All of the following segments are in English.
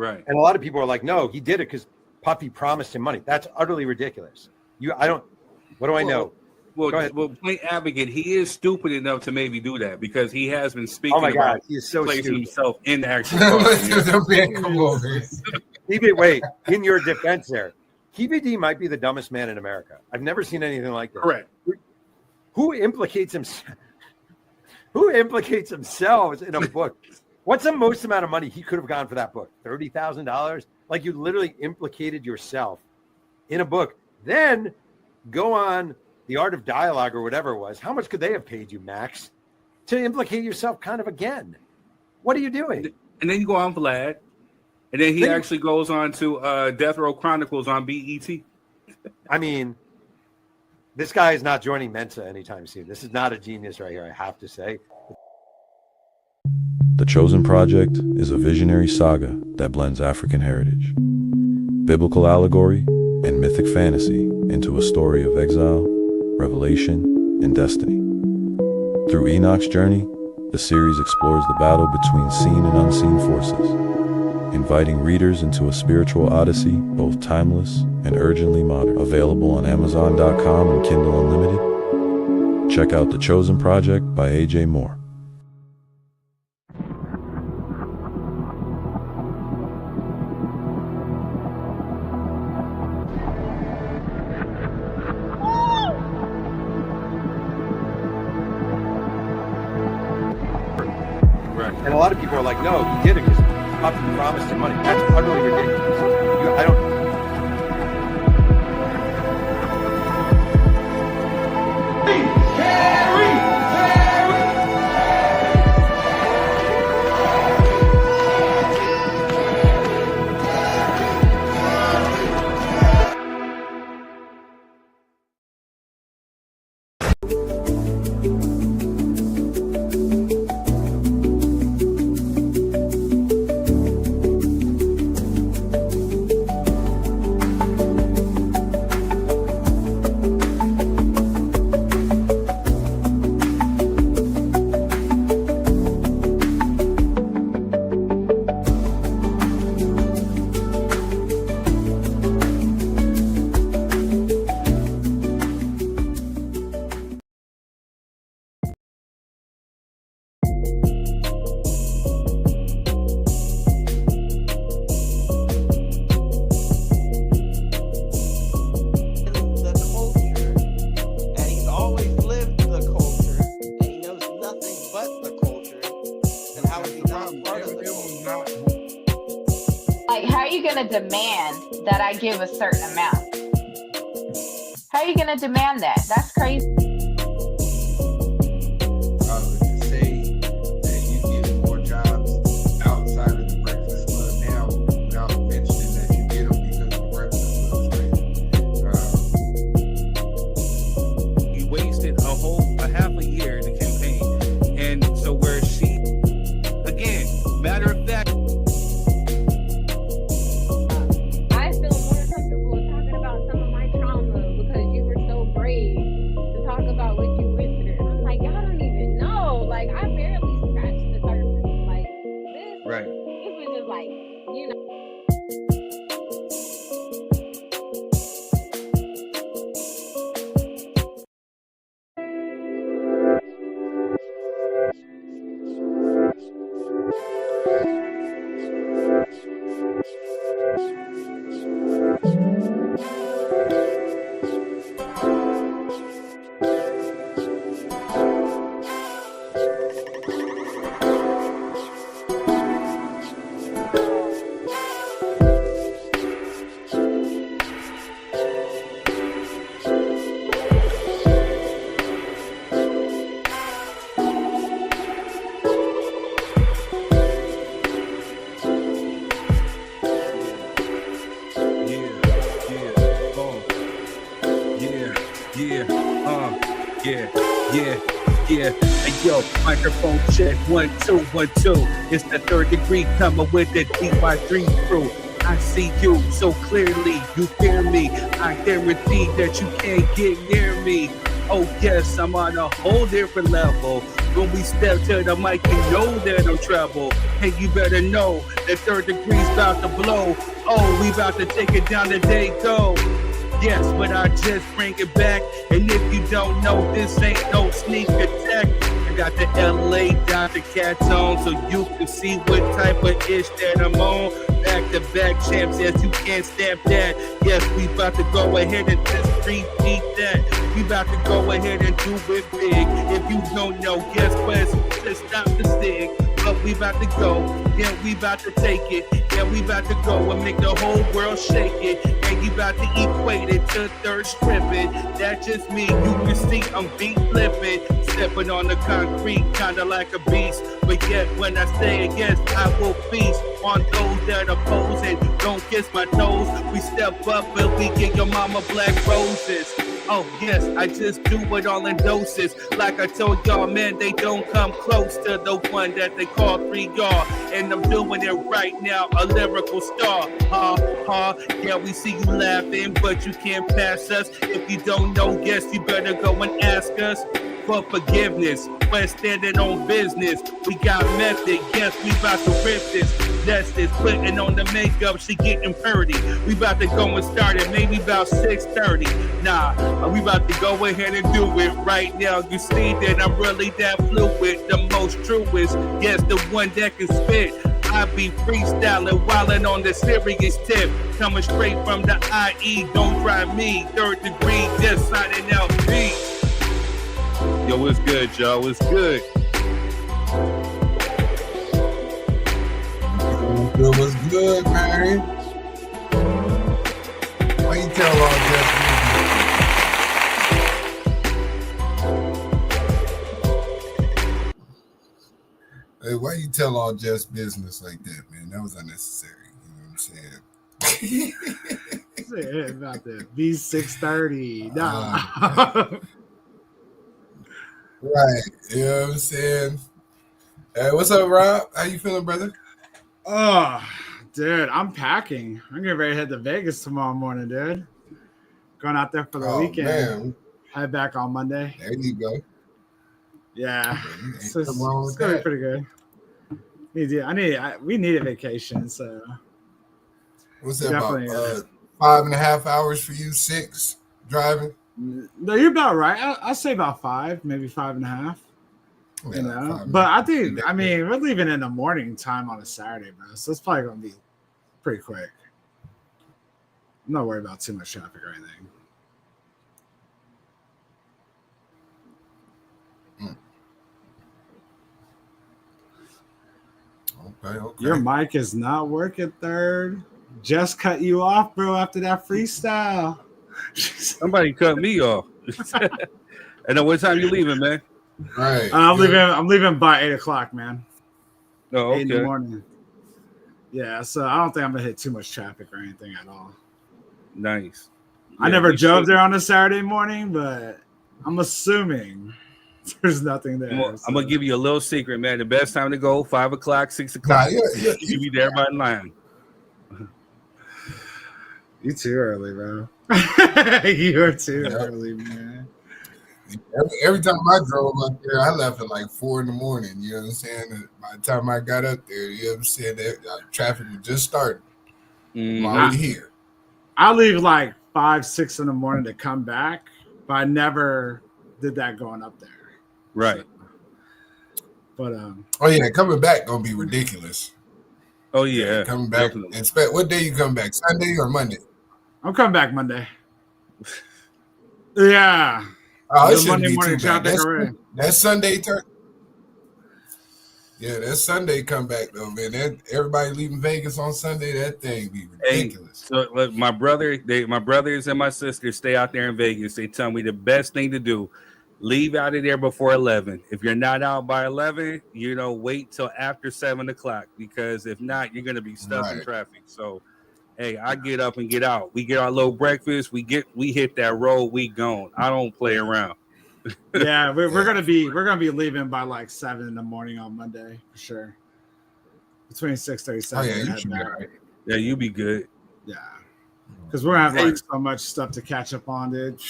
Right. And a lot of people are like, no, he did it because Puffy promised him money. That's utterly ridiculous. What do I know? Well, plain advocate, he is stupid enough to maybe do that because he has been speaking about he is so placing stupid. himself in the actual Come on, man. Wait, in your defense there, PBD might be the dumbest man in America. I've never seen anything like this. Correct. Who implicates himself? Who implicates themselves in a book? What's the most amount of money he could have gone for that book? $30,000? Like, you literally implicated yourself in a book. Then go on The Art of Dialogue or whatever it was. How much could they have paid you, Max, to implicate yourself kind of again? What are you doing? And then you go on Vlad, and then he actually goes on to Death Row Chronicles on BET. I mean, this guy is not joining Mensa anytime soon. This is not a genius right here, I have to say. The Chosen Project is a visionary saga that blends African heritage, biblical allegory, and mythic fantasy into a story of exile, revelation, and destiny. Through Enoch's journey, the series explores the battle between seen and unseen forces, inviting readers into a spiritual odyssey, both timeless and urgently modern. Available on Amazon.com and Kindle Unlimited. Check out The Chosen Project by A.J. Moore. And a lot of people are like, no, he did it because Puffy promised him money. That's utterly ridiculous. I don't. Demand that I give a certain amount. How are you going to demand that? That's crazy. Say that you get more jobs outside of the Breakfast Club now without mentioning that you get them because the Breakfast Club is He wasted a half a year in the campaign. And so where she, again, matter of fact, Yeah. Hey, yo, microphone check 1 2 1 2. It's the third degree coming with the DY3 crew. I see you so clearly, you fear me. I guarantee that you can't get near me. Oh yes, I'm on a whole different level. When we step to the mic, you know that I'm trouble. Hey, you better know that third degree's about to blow. Oh, we about to take it down, the day go. Yes, but I just bring it back. And if you don't know, this ain't no sneak attack. I got the LA Dr. Cats on, so you can see what type of ish that I'm on. Back to back champs, yes, you can't stamp that. Yes, we about to go ahead and just repeat that. We about to go ahead and do it big. If you don't know, guess what? Just stop the stick. But we about to go, yeah, we about to take it. Yeah, we about to go and make the whole world shake it. And you about to equate it to third stripping. That's just me, you can see I'm beat flipping. Stepping on the concrete, kinda like a beast. But yet when I say it, yes, I will feast on those that oppose it. Don't kiss my toes. We step up and we give your mama black roses. Oh yes, I just do it all in doses. Like I told y'all, man, they don't come close to the one that they call 3 y'all. And I'm doing it right now, a lyrical star. Yeah, we see you laughing, but you can't pass us. If you don't know, guess you better go and ask us for forgiveness. We're standing on business. We got method. Yes, we about to rip this. That's this. Putting on the makeup, she getting pretty. We about to go and start it, maybe about 6:30. Nah, we about to go ahead and do it right now. You see that I'm really that fluid, the most truest. Yes, the one that can spit. I be freestyling, wildin' on the serious tip. Coming straight from the IE, don't try me. Third degree, just signing out beats. Yo, what's good, y'all? What's good? What's good, man? Why you tell all that? Hey, why you tell all just business like that, man? That was unnecessary. You know what I'm saying? Yeah, about that B630. Nah. Right. You know what I'm saying? Hey, what's up, Rob? How you feeling, brother? Oh, dude, I'm packing. I'm getting ready to head to Vegas tomorrow morning, dude. Going out there for the weekend. Man. Head back on Monday. There you go. Yeah. It's It's gonna be pretty good. We need a vacation, so what's that definitely, about? 5.5 hours for you, 6 driving? No, you're about right. I'll say about 5, maybe 5.5. Yeah, You know, 5 but I think we're leaving in the morning time on a Saturday, bro. So it's probably gonna be pretty quick. I'm not worried about too much traffic or anything. Okay. Your mic is not working, third. Just cut you off, bro, after that freestyle. Somebody cut me off. And then what time you leaving, man? Right. I'm leaving by 8 o'clock, man. Oh, 8 in the okay. morning. Yeah, so I don't think I'm gonna hit too much traffic or anything at all. Nice. I never drove there on a Saturday morning, but I'm assuming there's nothing there. I'm gonna give you a little secret, man. The best time to go, 5 o'clock, 6 o'clock. You be there by 9. You too early, bro. You're too early, man. Every time I drove up there, I left at like 4 in the morning. You know what I'm saying? By the time I got up there, you know what I'm saying? Traffic was just starting. While we here. I leave like 5, 6 in the morning to come back, but I never did that going up there. Right. So, but oh yeah, coming back gonna be ridiculous. Oh yeah, coming back. Expect what day you come back? Sunday or Monday? I'm coming back Monday. Yeah. Oh, it shouldn't be morning too bad. traffic. That's Sunday turn. Yeah, that's Sunday come back though, man. Everybody leaving Vegas on Sunday. That thing be ridiculous. Hey, so look, my brothers and my sisters stay out there in Vegas. They tell me the best thing to do: leave out of there before 11. If you're not out by 11, wait till after 7 o'clock, because if not, you're gonna be stuck in traffic. So, hey, I get up and get out. We get our little breakfast. We hit that road. We gone. I don't play around. Yeah, we're gonna be leaving by like 7 in the morning on Monday for sure. Between 6:37. Oh yeah, you should be all right. Yeah, you be good. Yeah, because we're gonna have like so much stuff to catch up on, dude.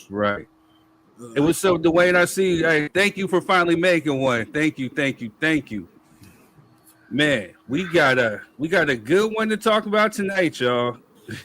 Right. It was so Dwayne. I see. Hey, thank you for finally making one. Thank you. Man, we got a good one to talk about tonight, y'all.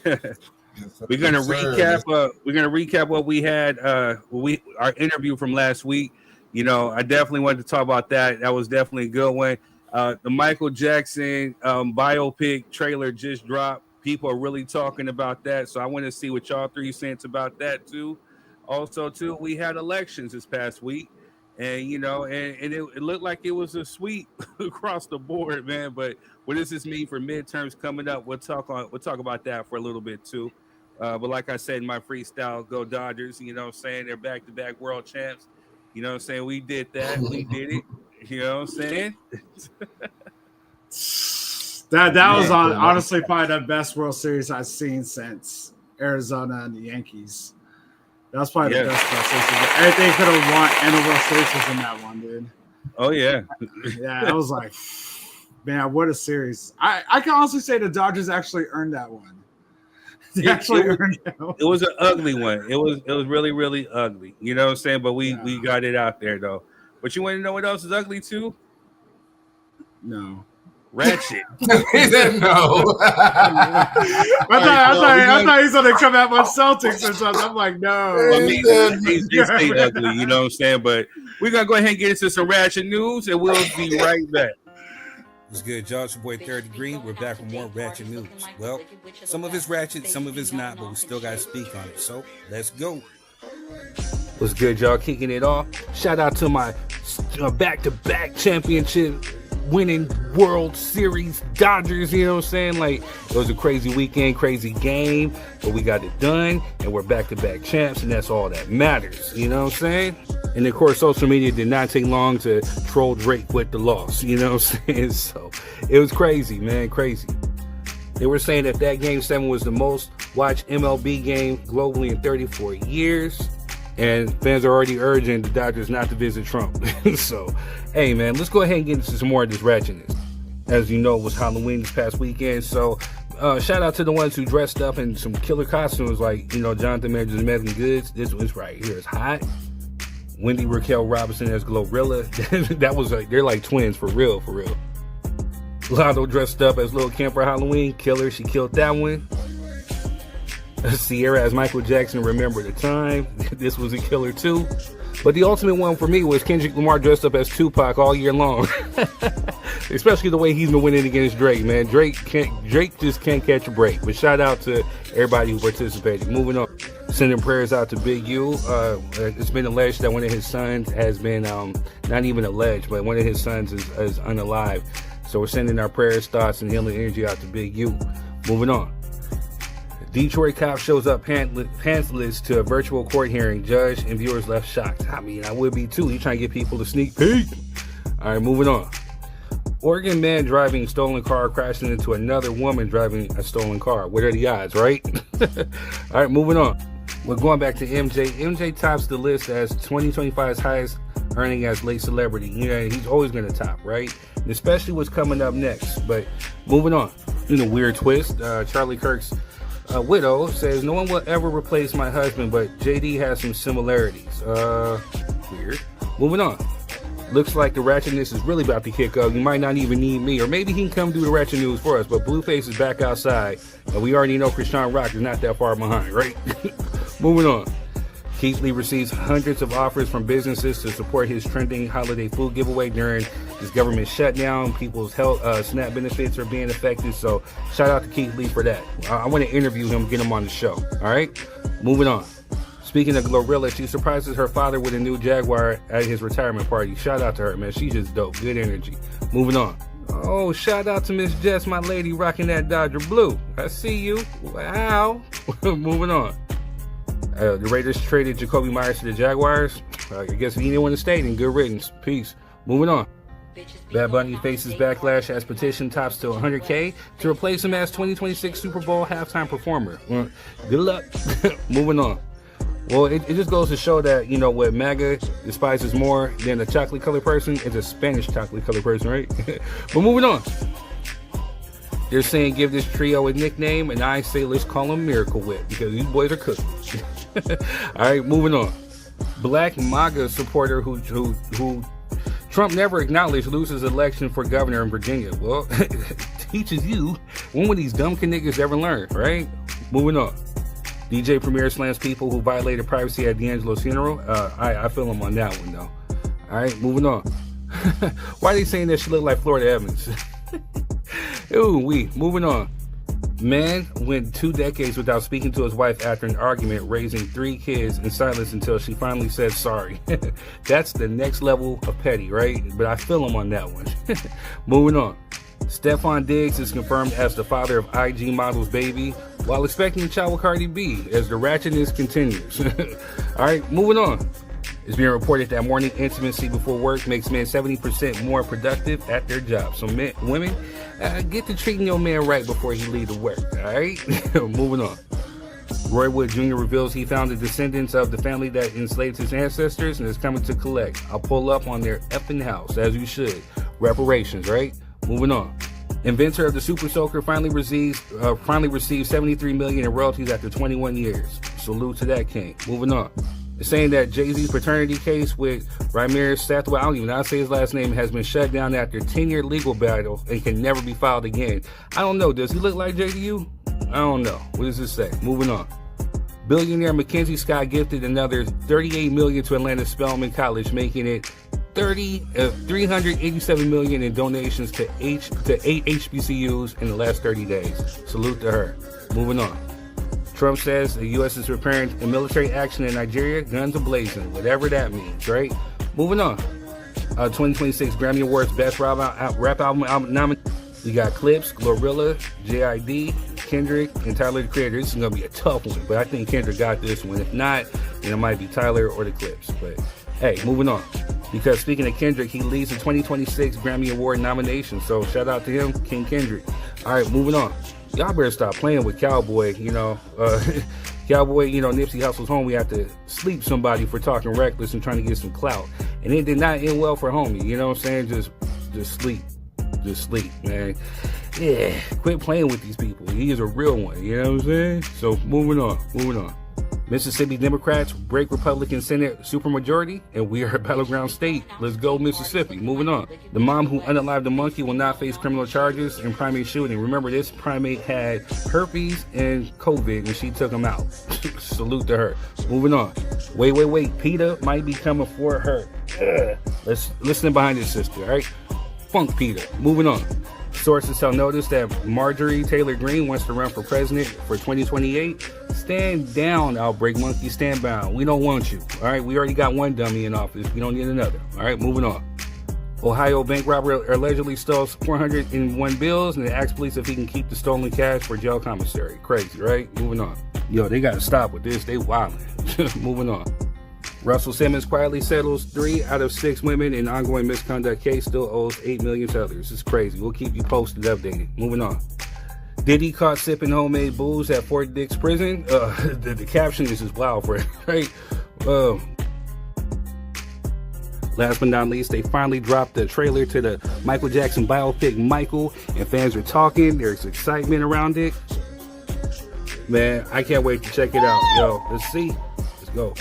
We're gonna recap. We're gonna recap what we had. Our interview from last week. You know, I definitely wanted to talk about that. That was definitely a good one. The Michael Jackson biopic trailer just dropped. People are really talking about that, so I want to see what y'all 3 cents about that too. Also, too, we had elections this past week, and you know, and it looked like it was a sweep across the board, man. But what does this mean for midterms coming up? We'll talk about that for a little bit too. But like I said in my freestyle, go Dodgers. You know what I'm saying? They're back-to-back world champs. You know what I'm saying? We did that. We did it. You know what I'm saying? That was honestly probably the best World Series I've seen since Arizona and the Yankees. That's probably the best World Series. Everything could have won, and the World Series was in that one, dude. Oh yeah, yeah. I was like, man, what a series! I can honestly say the Dodgers actually earned that one. It was an ugly one. It was really, really ugly. You know what I'm saying? But we got it out there though. But you want to know what else is ugly too? No. Ratchet. He said no. I thought he's gonna come out with Celtics or something. I'm like, no. I mean, they stay ugly, you know what I'm saying? But we're gonna go ahead and get into some ratchet news, and we'll be right back. What's good, y'all? It's your boy Third Degree. We're back with more ratchet news. Well, some of it's ratchet, some of it's not, but we still gotta speak on it. So let's go. What's good, y'all? Kicking it off. Shout out to my back-to-back championship winning World Series Dodgers, you know what I'm saying? Like, it was a crazy weekend, crazy game, but we got it done, and we're back-to-back champs, and that's all that matters, you know what I'm saying? And of course, social media did not take long to troll Drake with the loss, you know what I'm saying? So, it was crazy, man, crazy. They were saying that Game 7 was the most watched MLB game globally in 34 years. And fans are already urging the Dodgers not to visit Trump. So, hey, man, let's go ahead and get into some more of this ratchetness. As you know, it was Halloween this past weekend. So, shout out to the ones who dressed up in some killer costumes like, you know, Jonathan Majors Megan Goods. This one's right here is hot. Wendy Raquel Robinson as Glorilla. That was like, they're like twins for real, for real. Lotto dressed up as Lil' Kim for Halloween. Killer, she killed that one. Sierra as Michael Jackson, Remember the Time. This was a killer too. But the ultimate one for me was Kendrick Lamar dressed up as Tupac all year long. Especially the way he's been winning against Drake, man. Drake just can't catch a break. But shout out to everybody who participated. Moving on. Sending prayers out to Big U. It's been alleged that one of his sons has been, not even alleged, but one of his sons is unalive. So we're sending our prayers, thoughts, and healing energy out to Big U. Moving on. Detroit cop shows up pantsless to a virtual court hearing. Judge and viewers left shocked. I mean, I would be too. He's trying to get people to sneak peek. All right, moving on. Oregon man driving a stolen car crashing into another woman driving a stolen car. What are the odds, right? All right, moving on. We're going back to MJ. MJ tops the list as 2025's highest earning as late celebrity. You know, he's always going to top, right? And especially what's coming up next. But moving on. In a weird twist, Charlie Kirk's widow says, no one will ever replace my husband, but JD has some similarities. Weird. Moving on. Looks like the ratchetness is really about to kick up. You might not even need me, or maybe he can come do the ratchet news for us, but Blueface is back outside, and we already know Krishan Rock is not that far behind, right? Moving on. Keith Lee receives hundreds of offers from businesses to support his trending holiday food giveaway during this government shutdown. People's health SNAP benefits are being affected, so shout out to Keith Lee for that. I want to interview him, get him on the show. All right, moving on. Speaking of Glorilla, she surprises her father with a new Jaguar at his retirement party. Shout out to her, man. She's just dope. Good energy. Moving on. Oh, shout out to Miss Jess, my lady, rocking that Dodger blue. I see you. Wow. Moving on. The Raiders traded Jacoby Myers to the Jaguars. I guess if he didn't want to stay, then good riddance. Peace. Moving on. Bad Bunny faces backlash as petition tops to 100K to replace him as 2026 Super Bowl halftime performer. Good luck. Moving on. Well, it just goes to show that, you know, what MAGA despises more than a chocolate colored person is a Spanish chocolate colored person, right? But moving on. They're saying give this trio a nickname, and I say let's call them Miracle Whip because these boys are cooking. All right, moving on. Black MAGA supporter who Trump never acknowledged loses election for governor in Virginia. Well, teaches you when would these dumb niggas ever learn, right? Moving on. DJ Premier slams people who violated privacy at D'Angelo's funeral. I feel him on that one though. All right, moving on. Why are they saying that she looked like Florida Evans? Moving on. Man went 2 decades without speaking to his wife after an argument, raising 3 kids in silence until she finally said sorry. That's the next level of petty, right? But I feel him on that one. Moving on. Stefan Diggs is confirmed as the father of IG model's baby while expecting a child with Cardi B as the ratchetness continues. All right, moving on. It's being reported that morning intimacy before work makes men 70% more productive at their job. So women, get to treating your man right before he leave to work, all right? Moving on. Roy Wood Jr. reveals he found the descendants of the family that enslaved his ancestors and is coming to collect. I'll pull up on their effing house, as you should. Reparations, right? Moving on. Inventor of the Super Soaker finally received $73 million in royalties after 21 years. Salute to that king. Moving on. It's saying that Jay-Z's paternity case with Ramirez Sathwa, I don't even know how to say his last name, has been shut down after a 10-year legal battle and can never be filed again. I don't know. Does he look like Jay to you? I don't know. What does this say? Moving on. Billionaire Mackenzie Scott gifted another $38 million to Atlanta Spelman College, making it $387 million in donations to 8 HBCUs in the last 30 days. Salute to her. Moving on. Trump says the U.S. is preparing a military action in Nigeria, guns ablazing, whatever that means, right? Moving on. 2026 Grammy Awards Best Rap Album nominee. We got Clips, Glorilla, JID, Kendrick, and Tyler the Creator. This is going to be a tough one, but I think Kendrick got this one. If not, then it might be Tyler or the Clips. But hey, moving on. Because speaking of Kendrick, he leads the 2026 Grammy Award nomination. So shout out to him, King Kendrick. All right, moving on. Y'all better stop playing with Cowboy, Cowboy, Nipsey Hussle's home. We have to sleep somebody for talking reckless and trying to get some clout. And it did not end well for homie, you know what I'm saying? Just sleep. Just sleep, man. Yeah, quit playing with these people. He is a real one, you know what I'm saying? So moving on. Mississippi Democrats break Republican Senate supermajority, and we are a battleground state. Let's go, Mississippi. Moving on. The mom who unalived the monkey will not face criminal charges in primate shooting. Remember, this primate had herpes and COVID, and she took him out. Salute to her. Moving on. Wait. PETA might be coming for her. Let's listen behind this sister, all right? Funk PETA. Moving on. Sources tell notice that Marjorie Taylor Greene wants to run for president for 2028. Stand down, Outbreak Monkey. Stand down. We don't want you. All right. We already got one dummy in office. We don't need another. All right. Moving on. Ohio bank robber allegedly stole 401 bills and asks police if he can keep the stolen cash for jail commissary. Crazy, right? Moving on. Yo, they got to stop with this. They wildin'. Moving on. Russell Simmons quietly settles 3 out of 6 women in ongoing misconduct case, still owes $8 million to others. It's crazy. We'll keep you posted, updated. Moving on. Diddy caught sipping homemade booze at Fort Dix prison. The caption is just wild for it, right? Last but not least, they finally dropped the trailer to the Michael Jackson biopic, Michael, and fans are talking. There's excitement around it. Man, I can't wait to check it out. Yo, let's see. Let's go.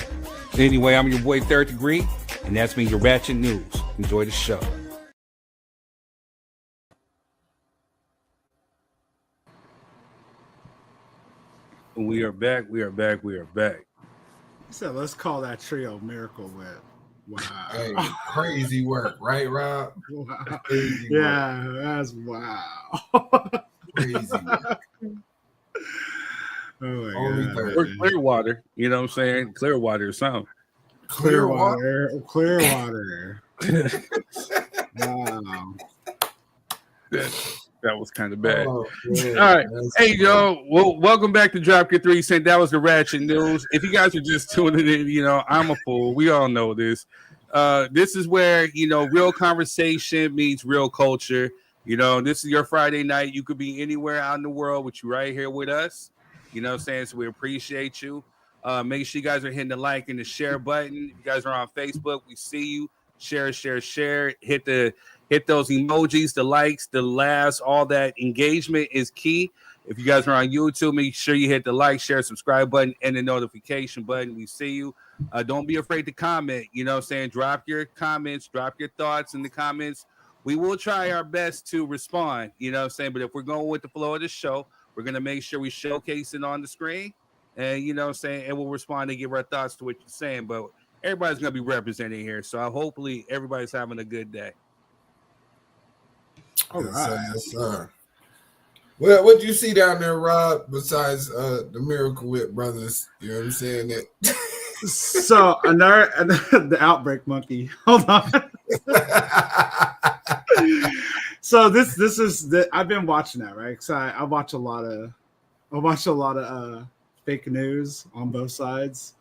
Anyway, I'm your boy Third Degree, and that's been your Ratchet News. Enjoy the show. We are back. He said, let's call that trio Miracle Whip. Wow. Hey, crazy work, right, Rob? Wow. Crazy Yeah, work. that's wow. Crazy work. Oh my Only God. Thursday. Or Clearwater, you know what I'm saying? Clearwater or something. Clearwater. Wow. That was kind of bad. Oh, man. All right. That's Hey, yo. Well, welcome back to Drop Your 3 Cent. That was the Ratchet News. If you guys are just tuning in, I'm a fool. We all know this. This is where, real conversation meets real culture. This is your Friday night. You could be anywhere out in the world, but you right here with us. You know what I'm saying? So we appreciate you. Make sure you guys are hitting the like and the share button. If you guys are on Facebook, we see you. Share. Hit those emojis, the likes, the laughs, all that engagement is key. If you guys are on YouTube, make sure you hit the like, share, subscribe button, and the notification button. We see you. Don't be afraid to comment. You know what I'm saying? Drop your comments, drop your thoughts in the comments. We will try our best to respond. You know what I'm saying? But if we're going with the flow of the show, we're going to make sure we showcase it on the screen. And, you know what I'm saying? And we'll respond and give our thoughts to what you're saying. But everybody's going to be represented here. So hopefully everybody's having a good day. All right. Yes, sir. Well, what do you see down there, Rob, besides the Miracle Whip brothers? You know what I'm saying? That So another the outbreak monkey. Hold on. So this is I've been watching that, right? Because I watch a lot of fake news on both sides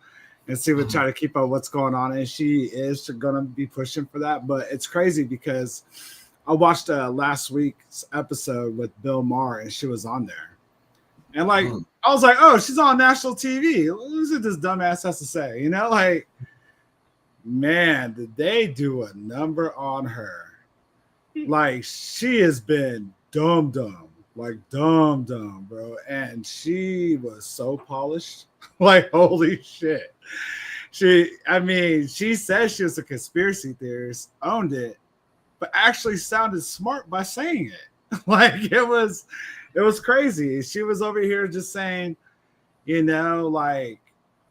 and see what try to keep up what's going on. And she is gonna be pushing for that, but it's crazy because I watched last week's episode with Bill Maher and she was on there. And like I was like, oh, she's on national TV. What's it this dumbass has to say? You know, like, man, did they do a number on her? Like, she has been dumb, bro. And she was so polished. Like, holy shit. She says she was a conspiracy theorist, owned it, but actually sounded smart by saying it. Like, it was crazy. She was over here just saying, you know, like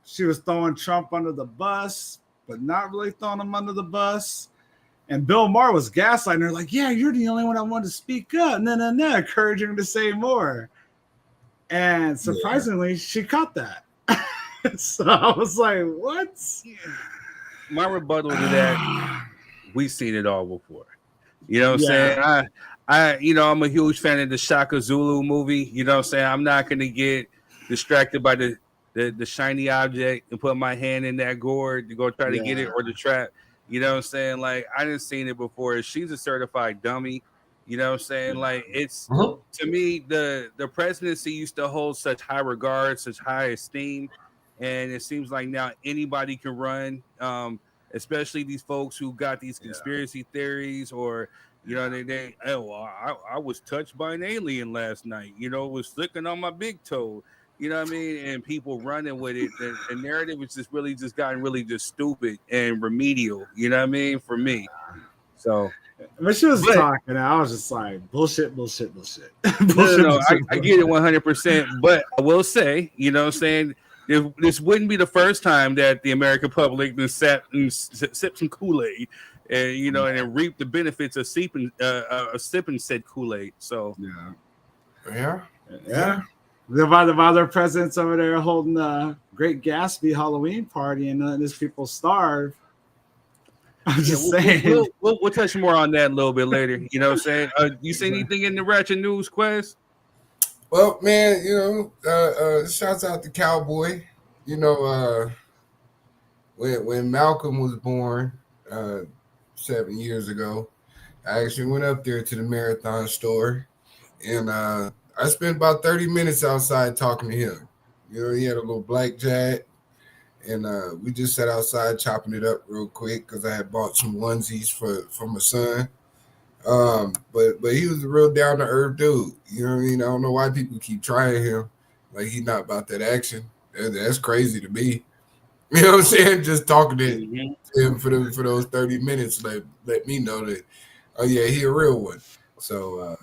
she was throwing Trump under the bus, but not really throwing him under the bus. And Bill Maher was gaslighting her, like, yeah, you're the only one I wanted to speak up. No, encouraging her to say more. And surprisingly, she caught that. So I was like, what? My rebuttal to that, we've seen it all before. You know what I'm saying? I'm a huge fan of the Shaka Zulu movie. You know what I'm saying? I'm not going to get distracted by the shiny object and put my hand in that gourd to go try to get it or the trap. You know what I'm saying? Like, I didn't seen it before. She's a certified dummy. You know what I'm saying? Like, it's to me, the presidency used to hold such high regard, such high esteem. And it seems like now anybody can run, especially these folks who got these conspiracy theories or, you know, I was touched by an alien last night, you know, was flicking on my big toe, you know what I mean? And people running with it. The narrative is just gotten really just stupid and remedial, you know what I mean? For me. So when she was talking, I was just like, bullshit. No, I get it 100%. But I will say, you know what I'm saying? This wouldn't be the first time that the American public been sipped some Kool-Aid and, you know, and reaped the benefits of sipping said Kool-Aid. So, yeah. The other presidents over there holding a Great Gatsby Halloween party and letting these people starve. I'm just saying. We'll touch more on that a little bit later. You know what I'm saying? You see anything in the Ratchet News, Quest? Well, man, you know, shouts out to Cowboy. You know, when Malcolm was born 7 years ago, I actually went up there to the Marathon store, and I spent about 30 minutes outside talking to him. You know, he had a little black Jag, and we just sat outside chopping it up real quick because I had bought some onesies for my son. But he was a real down to earth dude. You know what I mean? I don't know why people keep trying him. Like, he's not about that action. That's crazy to me. You know what I'm saying? Just talking to him for those 30 minutes, let me know that, oh yeah, he a real one. So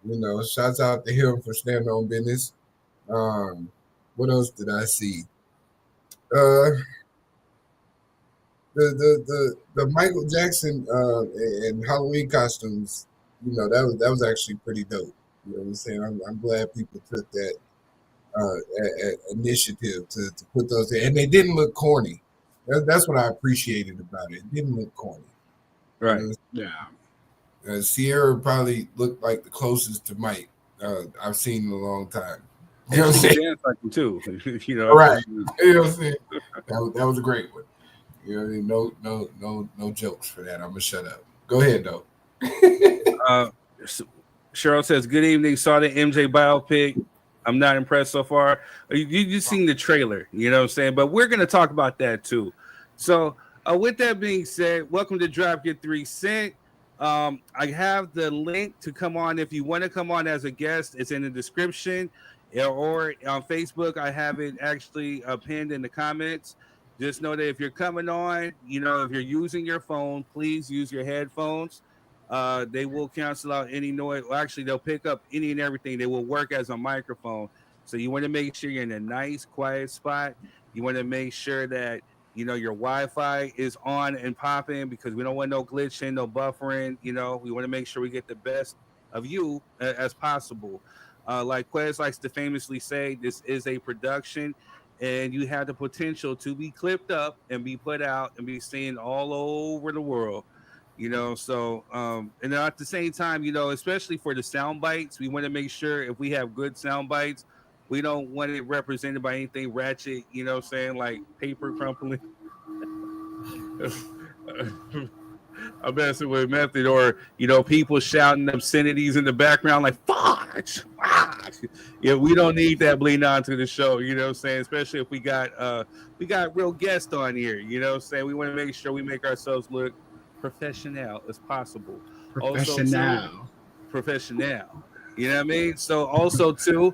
you know, shouts out to him for standing on business. What else did I see? The Michael Jackson and Halloween costumes, you know, that was actually pretty dope. You know what I'm saying? I'm glad people took that initiative to put those in, and they didn't look corny. That's what I appreciated about it. It didn't look corny. Right. Sierra probably looked like the closest to Mike I've seen in a long time. You know what I'm saying? Dance like him too. You know, right. You know what I'm saying? That was a great one. You know, no jokes for that. I'm gonna shut up. Go ahead though. Cheryl says, "Good evening. Saw the MJ biopic. I'm not impressed so far. You just seen the trailer, you know what I'm saying? But we're gonna talk about that too. So, with that being said, welcome to Drop Your 3 Cent. I have the link to come on if you want to come on as a guest. It's in the description. or on Facebook. I have it actually pinned in the comments. Just know that if you're coming on, if you're using your phone, please use your headphones. They will cancel out any noise. Well, actually, they'll pick up any and everything. They will work as a microphone. So you want to make sure you're in a nice, quiet spot. You want to make sure that your Wi-Fi is on and popping, because we don't want no glitching, no buffering. We want to make sure we get the best of you as possible. Like Quez likes to famously say, this is a production, and you have the potential to be clipped up and be put out and be seen all over the world. So and then at the same time, especially for the sound bites, we want to make sure if we have good sound bites, we don't want it represented by anything ratchet, like paper crumpling. I'm messing with Method, or people shouting obscenities in the background like "fuck." Yeah, we don't need that bleeding onto the show. Especially if we got real guests on here. We want to make sure we make ourselves look professional as possible. Professional. You know what I mean? So also too,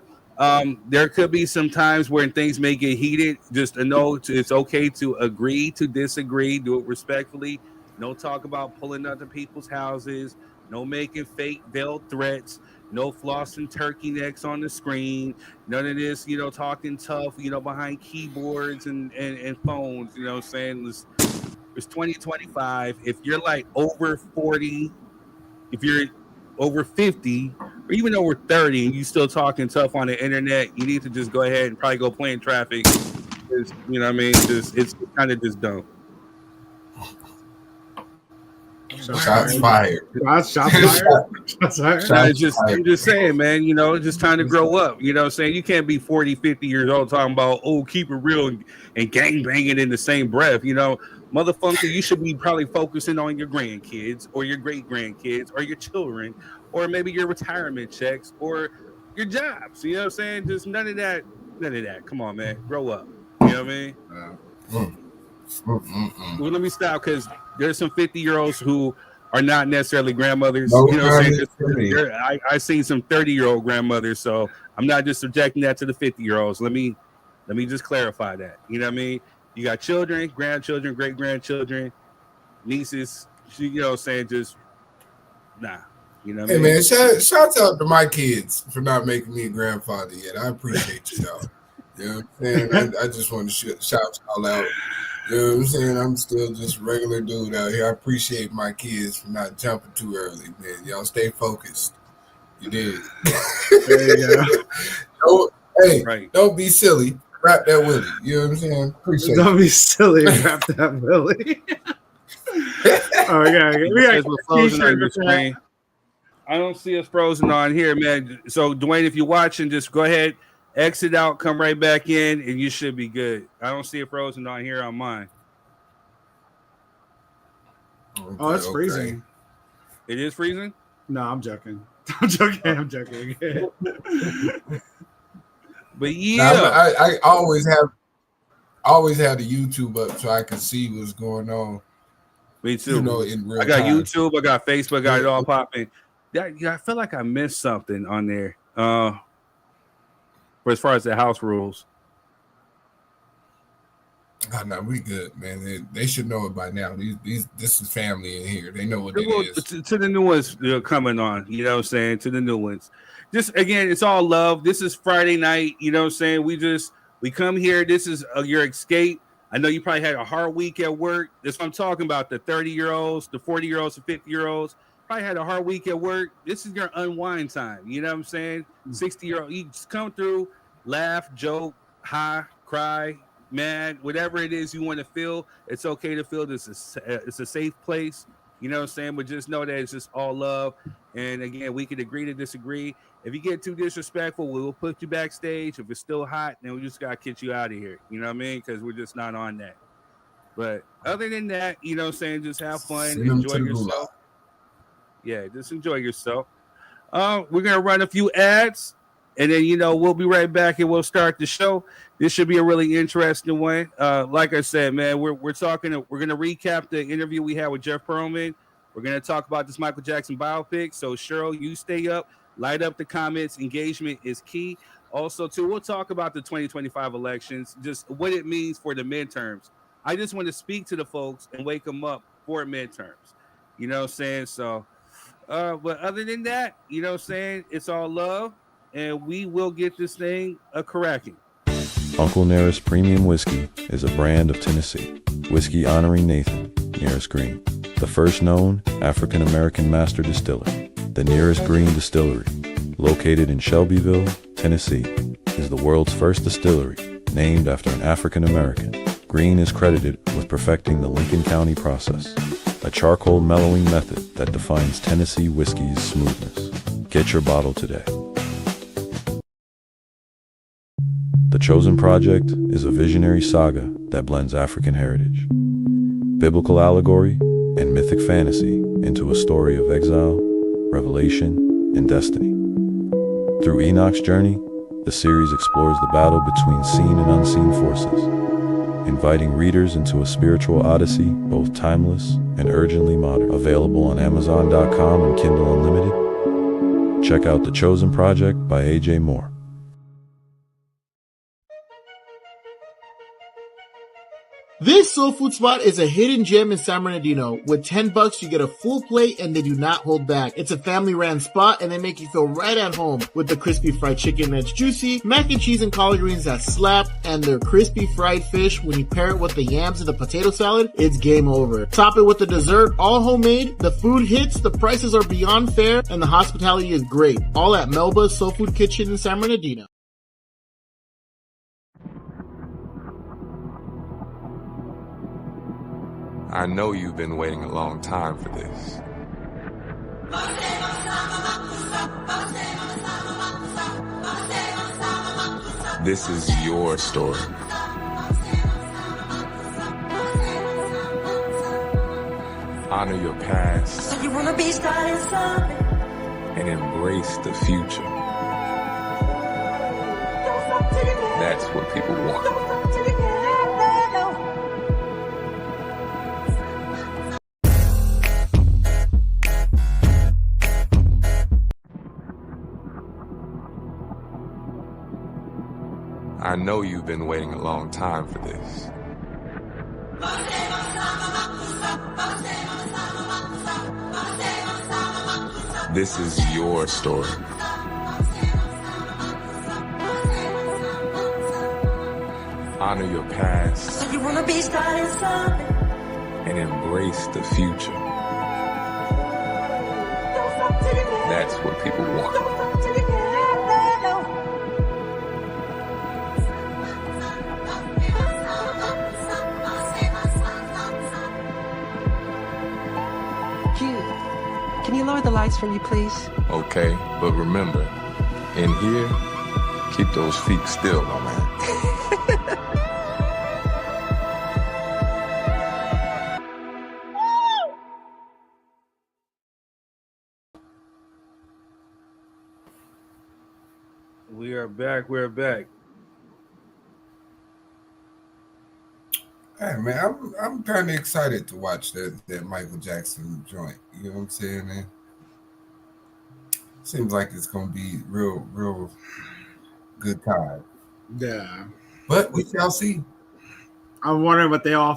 there could be some times when things may get heated. Just a note: it's okay to agree to disagree. Do it respectfully. No talk about pulling other people's houses. No making fake veiled threats. No flossing turkey necks on the screen. None of this, talking tough, behind keyboards and phones. You know what I'm saying? It's 2025. If you're like over 40, if you're over 50, or even over 30, and you still talking tough on the internet, you need to just go ahead and probably go play in traffic. You know what I mean? It's kind of just dumb. Shots fired. Shots fired. I'm just saying, man, just time to grow up. You know what I'm saying? You can't be 40, 50 years old talking about, keep it real and gang banging in the same breath. Motherfucker, you should be probably focusing on your grandkids or your great grandkids or your children, or maybe your retirement checks or your jobs. You know what I'm saying? Just none of that. Come on, man. Grow up. You know what I mean? Well, let me stop, because there's some 50-year-olds who are not necessarily grandmothers. I seen some 30-year-old grandmothers, so I'm not just subjecting that to the 50-year-olds. Let me just clarify that. You know what I mean? You got children, grandchildren, great grandchildren, nieces. You know what I'm saying? Just nah. You know what I mean? Man, shout out to my kids for not making me a grandfather yet. I appreciate you, though. You know what I'm saying? I just want to shout y'all out. You know what I'm saying? I'm still just a regular dude out here. I appreciate my kids for not jumping too early, man. Y'all stay focused. You did. There you go. Don't be silly. Wrap that willy. You know what I'm saying? Appreciate Don't be silly. Wrap that willy. We got frozen on your screen. I don't see us frozen on here, man. So, Dwayne, if you're watching, just go ahead. Exit out, come right back in, and you should be good. I don't see it frozen on here on mine. Oh, it's freezing. It is freezing? No, I'm joking. I'm joking. But yeah, I always have the YouTube up so I can see what's going on. Me too. In real I got time. YouTube, I got Facebook, I got it all popping. I feel like I missed something on there. But as far as the house rules, no, we good, man. They should know it by now. This is family in here. They know what it is. To the new ones coming on, you know what I'm saying? To the new ones. Just again, it's all love. This is Friday night, you know what I'm saying? We come here. This is your escape. I know you probably had a hard week at work. That's what I'm talking about. The 30-year-olds, the 40-year-olds, the 50-year-olds probably had a hard week at work. This is your unwind time. You know what I'm saying? 60-year-old, you just come through, laugh, joke, high, cry, mad, whatever it is you want to feel. It's okay to feel this. It's a safe place. You know what I'm saying? But just know that it's just all love. And again, we can agree to disagree. If you get too disrespectful, we will put you backstage. If it's still hot, then we just got to get you out of here. You know what I mean? Because we're just not on that. But other than that, you know what I'm saying? Just have fun. Enjoy yourself. Yeah, just enjoy yourself. We're going to run a few ads. And then, we'll be right back and we'll start the show. This should be a really interesting one. Like I said, man, we're going to recap the interview we had with Jeff Pearlman. We're going to talk about this Michael Jackson biopic. So, Cheryl, you stay up, light up the comments. Engagement is key. Also, too, we'll talk about the 2025 elections, just what it means for the midterms. I just want to speak to the folks and wake them up for midterms. You know what I'm saying? So, but other than that, you know what I'm saying? It's all love, and we will get this thing a cracking. Uncle Nearest Premium Whiskey is a brand of Tennessee whiskey honoring Nathan Nearest Green, the first known African-American master distiller. The Nearest Green Distillery, located in Shelbyville, Tennessee, is the world's first distillery named after an African-American. Green is credited with perfecting the Lincoln County process, a charcoal mellowing method that defines Tennessee whiskey's smoothness. Get your bottle today. The Chosen Project is a visionary saga that blends African heritage, biblical allegory, and mythic fantasy into a story of exile, revelation, and destiny. Through Enoch's journey, the series explores the battle between seen and unseen forces, inviting readers into a spiritual odyssey, both timeless and urgently modern. Available on Amazon.com and Kindle Unlimited. Check out The Chosen Project by A.J. Moore. This soul food spot is a hidden gem in San Bernardino. With $10, you get a full plate and they do not hold back. It's a family-ran spot and they make you feel right at home with the crispy fried chicken that's juicy, mac and cheese and collard greens that slap, and their crispy fried fish. When you pair it with the yams and the potato salad, it's game over. Top it with the dessert, all homemade. The food hits, the prices are beyond fair, and the hospitality is great. All at Melba's Soul Food Kitchen in San Bernardino. I know you've been waiting a long time for this. This is your story. Honor your past and embrace the future. That's what people want. I know you've been waiting a long time for this. This is your story. Honor your past and embrace the future. That's what people want. Can you lower the lights for me, please? Okay, but remember, in here, keep those feet still, my man. We are back. We're back. Hey man, I'm kind of excited to watch that Michael Jackson joint. You know what I'm saying, man? Seems like it's gonna be real good time. Yeah, but we shall see. I'm wondering what they all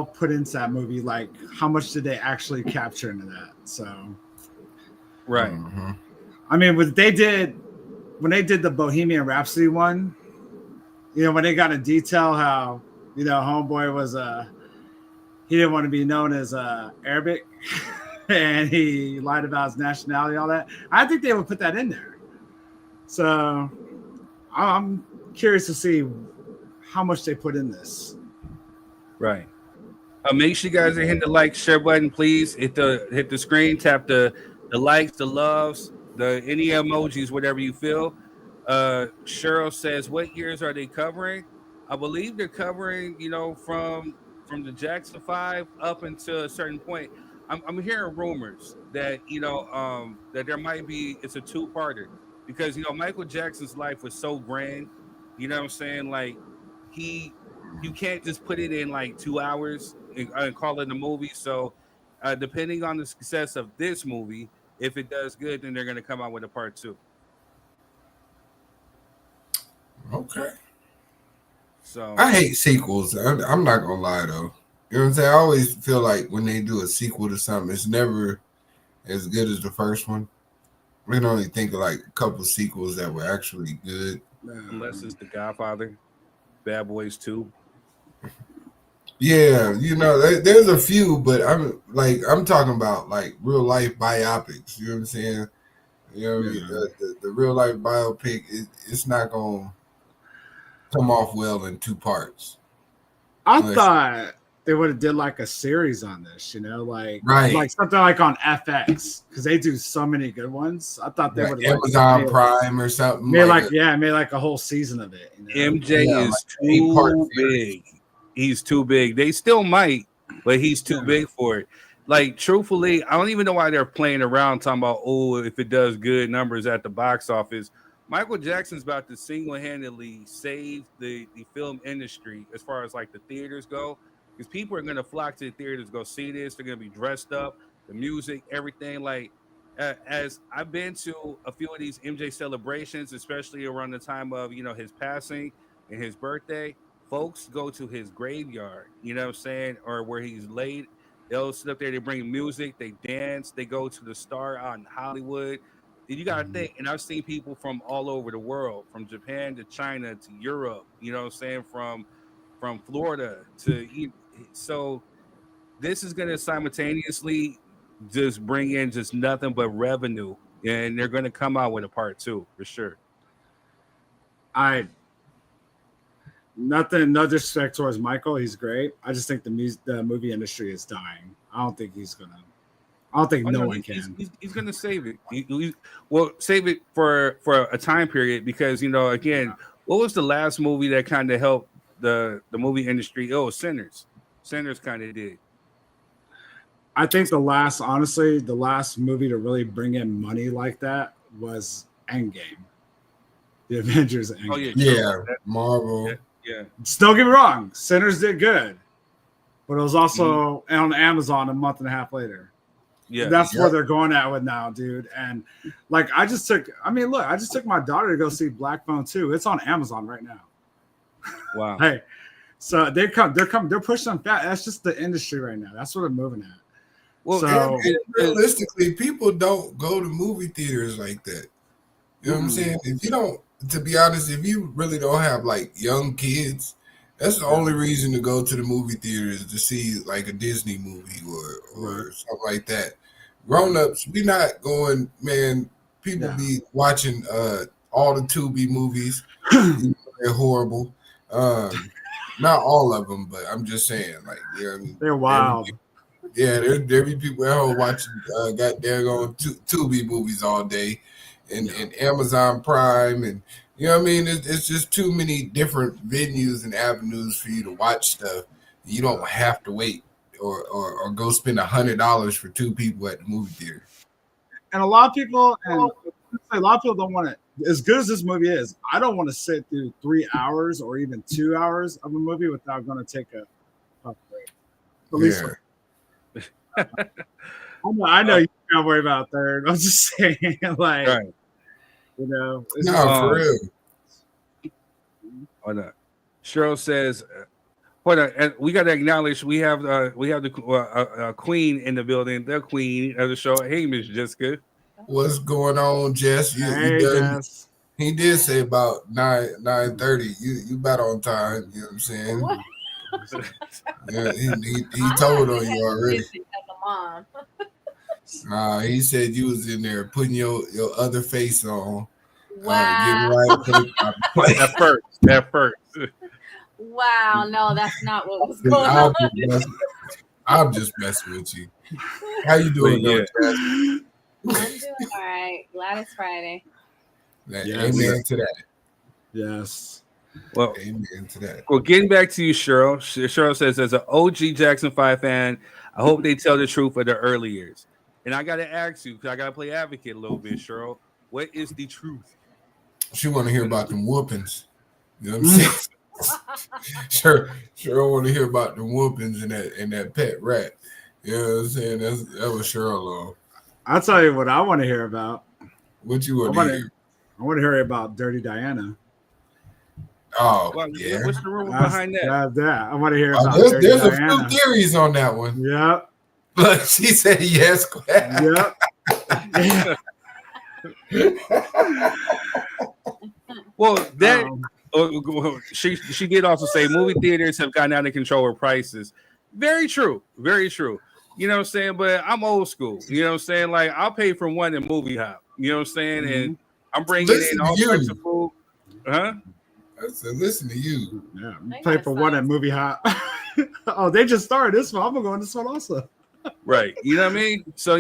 put into that movie. Like, how much did they actually capture into that? So, right. Mm-hmm. I mean, when they did the Bohemian Rhapsody one, you know, when they got to detail how, you know, homeboy was he didn't want to be known as Arabic and he lied about his nationality, all that. I think they would put that in there. So I'm curious to see how much they put in this. Right. Make sure you guys are hitting the like, share button, please. Hit the screen, tap the likes, the loves, any emojis, whatever you feel. Cheryl says, what years are they covering? I believe they're covering, you know, from the Jackson 5 up until a certain point. I'm hearing rumors that, you know, that there might be, it's a two-parter because, you know, Michael Jackson's life was so grand. You know what I'm saying? Like, you can't just put it in like 2 hours and call it a movie. So depending on the success of this movie, if it does good, then they're going to come out with a part 2. Okay. So I hate sequels. I'm not gonna lie though. You know what I'm saying? I always feel like when they do a sequel to something, it's never as good as the first one. We can only think of like a couple sequels that were actually good. unless it's The Godfather, Bad Boys 2. Yeah, there's a few, but I'm talking about like real life biopics. You know what I'm saying? You know what I mean? The real life biopic, it's not gonna come off well in two parts. I thought they would have did like a series on this, like Right. something like on FX because they do so many good ones. I thought they would have Amazon Prime or something. Made like a whole season of it. MJ is too big. He's too big. They still might, but he's too big for it. Like, truthfully, I don't even know why they're playing around talking about, if it does good numbers at the box office. Michael Jackson's about to single-handedly save the film industry as far as like the theaters go, because people are going to flock to the theaters to go see this. They're going to be dressed up, the music, everything. Like, as I've been to a few of these MJ celebrations, especially around the time of his passing and his birthday, folks go to his graveyard, you know what I'm saying, or where he's laid. They'll sit up there, they bring music, they dance, they go to the Star out in Hollywood. And you got to think, and I've seen people from all over the world, from Japan to China to Europe, you know what I'm saying, from Florida to, so this is going to simultaneously just bring in just nothing but revenue, and they're going to come out with a part 2 for sure. No disrespect towards Michael, he's great. I just think the movie industry is dying. I don't think no one can. He's going to save it. Save it for a time period because again, what was the last movie that kind of helped the movie industry? Oh, Sinners. Sinners kind of did. I think the last movie to really bring in money like that was Endgame. The Avengers Endgame. Oh yeah, Marvel. Yeah. Don't get me wrong, Sinners did good, but it was also on Amazon a month and a half later. Yeah, that's where they're going at with now, dude. And like, I just took my daughter to go see Black Phone 2. It's on Amazon right now. Wow. Hey, so they're pushing them fast. That's just the industry right now. That's what they're moving at. Well, so, and realistically, people don't go to movie theaters like that. You know what I'm saying? If you don't, to be honest, if you really don't have like young kids, that's the only reason to go to the movie theater is to see like a Disney movie or something like that. Grown-ups, we not going, man. People be watching all the Tubi movies. They're horrible. Not all of them, but I'm just saying, like, I mean, they're wild. There be people at home watching goddamn on Tubi movies all day, and Amazon Prime, and you know what I mean. It's just too many different venues and avenues for you to watch stuff. You don't have to wait or go spend $100 for two people at the movie theater. And a lot of people don't want to. As good as this movie is, I don't want to sit through 3 hours or even 2 hours of a movie without going to take a puff break. At least. I know you can't worry about third. I'm just saying, like, no, for real. Hold on. Cheryl says, hold on, and we got to acknowledge we have the queen in the building, the queen of the show. Hey, Miss Jessica. What's going on, Jess? You done, Jess. He did say about 9:30. You about on time. You know what I'm saying? What? Yeah, he told on you already. He said you was in there putting your other face on. Wow. At first. Wow, no, that's not what was going on. I'm just messing with you. How you doing, Jess? I'm doing all right. Glad it's Friday. Amen to that. Yes. Well, amen to that. Well, getting back to you, Cheryl. Cheryl says, as an OG Jackson 5 fan, I hope they tell the truth of the early years. And I got to ask you, because I got to play advocate a little bit, Cheryl. What is the truth? She want to hear about them whoopings. You know what I'm saying? Cheryl want to hear about the whoopings and that pet rat. You know what I'm saying? That was Cheryl on. I'll tell you what I want to hear about. What you want to hear? I want to hear about Dirty Diana. Oh, Well, yeah. what's the rumor behind that? That. I want to hear about Dirty There's a Diana. few theories on that one. Yep. Look, she said yes. Yep. Well, that she did also say movie theaters have gotten out of control with prices. Very true. Very true. You know what I'm saying? But I'm old school. You know what I'm saying? Like, I'll pay for one in movie hop. You know what I'm saying? And I'm bringing in all types of food. Huh? I said, listen to you. Yeah, pay for one at movie hop. Oh, they just started this one. I'm gonna go on this one also. Right. You know what I mean? So,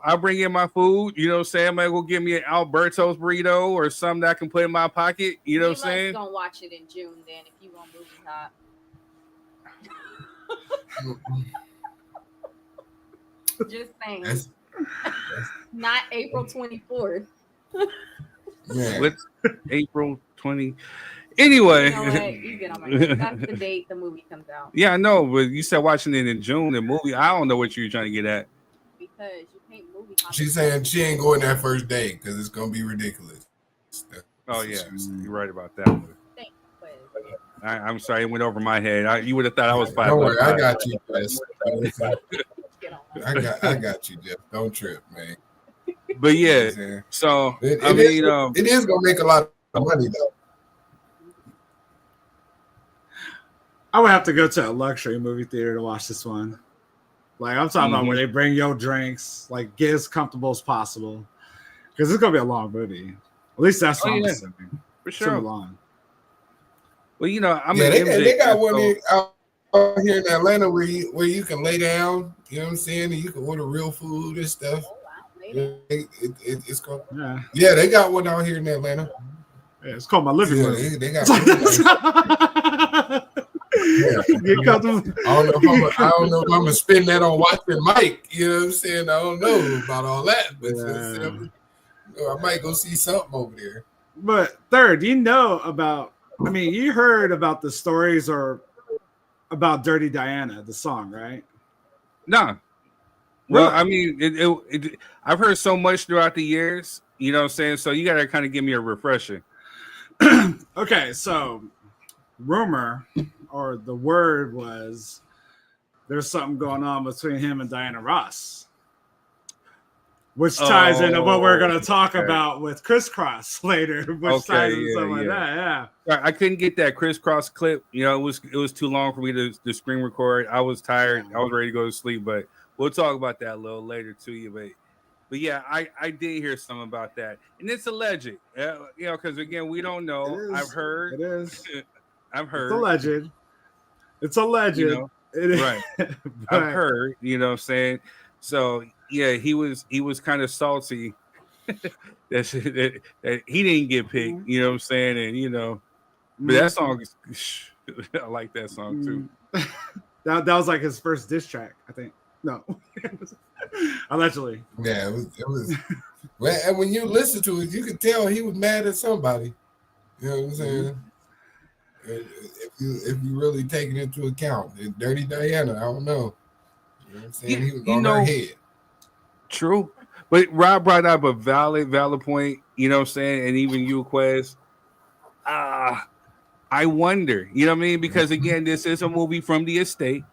I bring in my food. You know what I'm saying? I might go get me an Alberto's burrito or something that I can put in my pocket. You know what I'm saying? Gonna watch it in June then if you want movie hop. Just saying. That's not April 24th. What's April 20? Anyway, you know what? You get on my case. That's the date the movie comes out. Yeah, I know, but you said watching it in June. The movie, I don't know what you're trying to get at. Because you can't movie hop. She's saying she ain't going that first day because it's gonna be ridiculous. Oh yeah, you're right about that. I'm sorry, it went over my head. You would have thought I was $5. Don't worry, I got you, Jess. I got you, Jeff. Don't trip, man. But yeah, so it is gonna make a lot of money though. I would have to go to a luxury movie theater to watch this one. Like, I'm talking about where they bring your drinks, like, get as comfortable as possible, because it's gonna be a long movie. At least that's what I'm assuming. For sure. Long. Well, I'm they got one out here in Atlanta where you can lay down. You know what I'm saying? And you can order real food and stuff. It's called. Yeah, they got one out here in Atlanta. Yeah, it's called my living room. They got. I don't know if I'm gonna spend that on watching Mike. You know what I'm saying? I don't know about all that, but I might go see something over there. But third, you heard about the stories or about Dirty Diana, the song, right? Nah. Well, I mean, I've heard so much throughout the years. You know what I'm saying? So you got to kind of give me a refresher. Okay, so rumor or the word was there's something going on between him and Diana Ross, which ties into what we're going to talk about with Crisscross later, which ties into something like that. Yeah, I couldn't get that Crisscross clip. It was too long for me to screen record. I was tired. I was ready to go to sleep, but we'll talk about that a little later to you. But yeah, I did hear something about that, and it's alleged. Because again, we don't know. I've heard. It is. I've heard. It's alleged. It's alleged. It is. Right. I've heard. You know what I'm saying? So yeah, he was kind of salty that he didn't get picked. You know what I'm saying? And but that song, I like that song too. that was like his first diss track, I think. No, allegedly. Yeah, it was. Well, and when you listen to it, you could tell he was mad at somebody. You know what I'm saying? If you really take it into account, Dirty Diana, I don't know. You know what I'm saying? He was on her head. True, but Rob brought up a valid point. You know what I'm saying? And even you, Quez. I wonder. You know what I mean? Because again, this is a movie from the estate.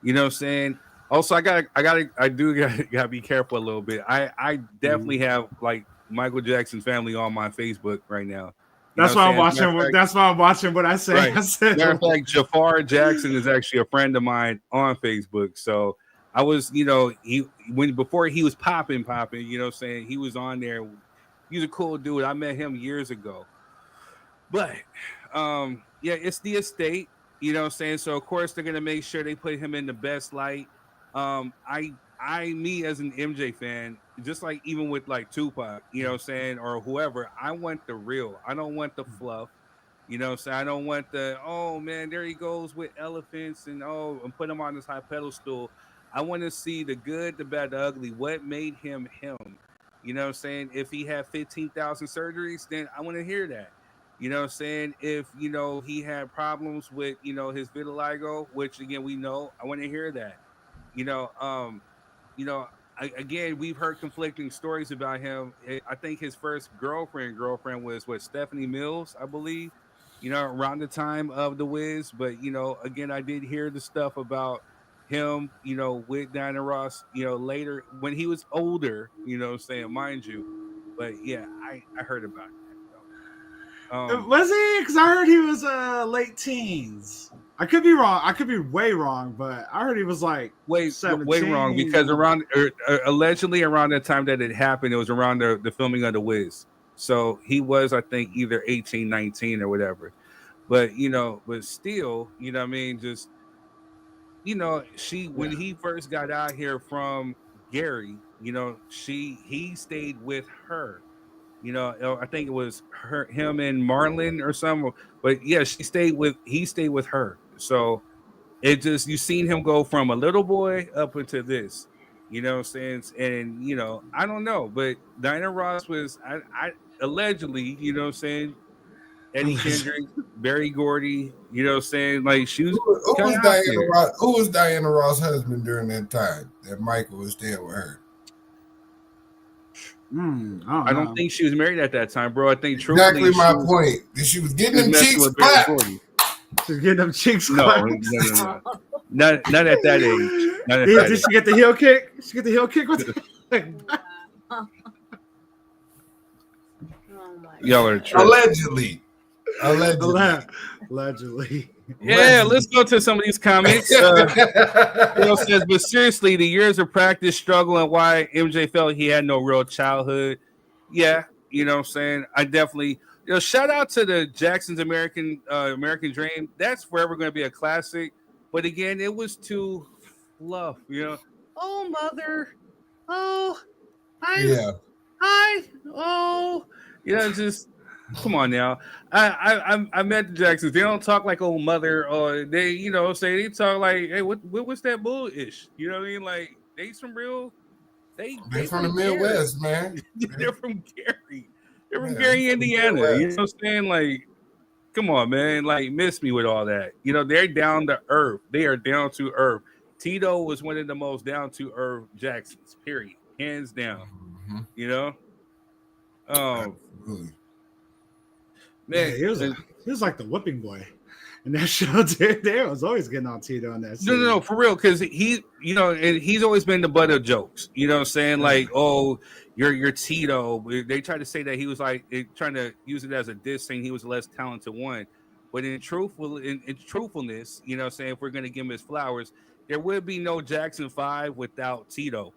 You know what I'm saying? Also, I gotta be careful a little bit. I definitely have like Michael Jackson's family on my Facebook right now. That's why I'm watching. That's why I'm watching what I say. Right. I said, matter of fact, Jaafar Jackson is actually a friend of mine on Facebook. So I was, before he was popping, you know what I'm saying? He was on there. He's a cool dude. I met him years ago. But it's the estate, you know what I'm saying? So of course they're gonna make sure they put him in the best light. Me as an MJ fan, just like even with like Tupac, you know what I'm saying, or whoever, I want the real. I don't want the fluff. You know what I'm saying? I don't want the, oh man, there he goes with elephants and put him on this high pedestal. I want to see the good, the bad, the ugly. What made him him? You know what I'm saying? If he had 15,000 surgeries, then I want to hear that. You know what I'm saying? If, he had problems with, his vitiligo, which again, we know, I want to hear that. Again, we've heard conflicting stories about him. I think his first girlfriend was Stephanie Mills, I believe. around the time of The Wiz. But again, I did hear the stuff about him, with Diana Ross, later when he was older, saying, mind you. But yeah, I heard about that. Was he? Because I heard he was late teens. I could be wrong. I could be way wrong, but I heard he was like way 17. wrong, because allegedly around the time that it happened, it was around the filming of The Wiz. So he was, I think, either 18, 19 or whatever. But but still, what I mean, just when he first got out here from Gary, he stayed with her. I think it was him and Marlon or something. But yeah, he stayed with her. So it just, you seen him go from a little boy up into this, what I'm saying? And I don't know, but Diana Ross was I allegedly, what I'm saying, Eddie Kendrick, Barry Gordy, what I'm saying? Like, she was who was Diana Ross' husband during that time that Michael was staying with her? I don't think she was married at that time, bro. I think exactly my point. She was getting them cheeks clapped. She's getting them cheeks clapped. No. Not at that age. Did she get the heel kick? She get the heel kick with Y'all are allegedly. Yeah, let's go to some of these comments. Says, but seriously, the years of practice, struggle, and why MJ felt he had no real childhood. Yeah, what I'm saying? I definitely, shout out to the Jackson's American Dream. That's forever going to be a classic. But again, it was too fluff, Oh, mother. Oh, hi. Oh, just. Come on now. I met the Jacksons. They don't talk like old mother, or they, say they talk like, hey, what's that bullish? You know what I mean? Like, they some real. They're from the Midwest, man. They're from Gary. They're from Gary, Indiana. You know what I'm saying? Like, come on, man. Like, miss me with all that. They're down to earth. They are down to earth. Tito was one of the most down to earth Jacksons. Period. Hands down. Absolutely. Man, he was like the whipping boy in that show. They was always getting on Tito in that scene. No, for real, because he, and he's always been the butt of jokes. You know what I'm saying? Like, oh, you're Tito. They try to say that he was like trying to use it as a diss, saying he was the less talented one. But in truthfulness, you know what I'm saying, if we're gonna give him his flowers, there would be no Jackson 5 without Tito.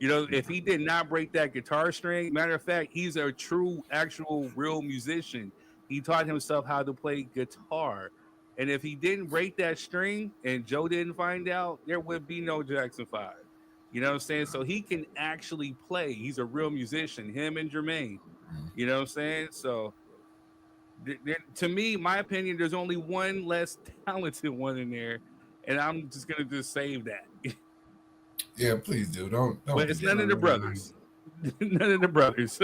If he did not break that guitar string, matter of fact, he's a true, actual, real musician. He taught himself how to play guitar. And if he didn't break that string and Joe didn't find out, there would be no Jackson 5. You know what I'm saying? So he can actually play. He's a real musician, him and Jermaine. You know what I'm saying? So to me, my opinion, there's only one less talented one in there. And I'm just going to just save that. Yeah, please do. Don't. But it's none of the brothers. None of the brothers.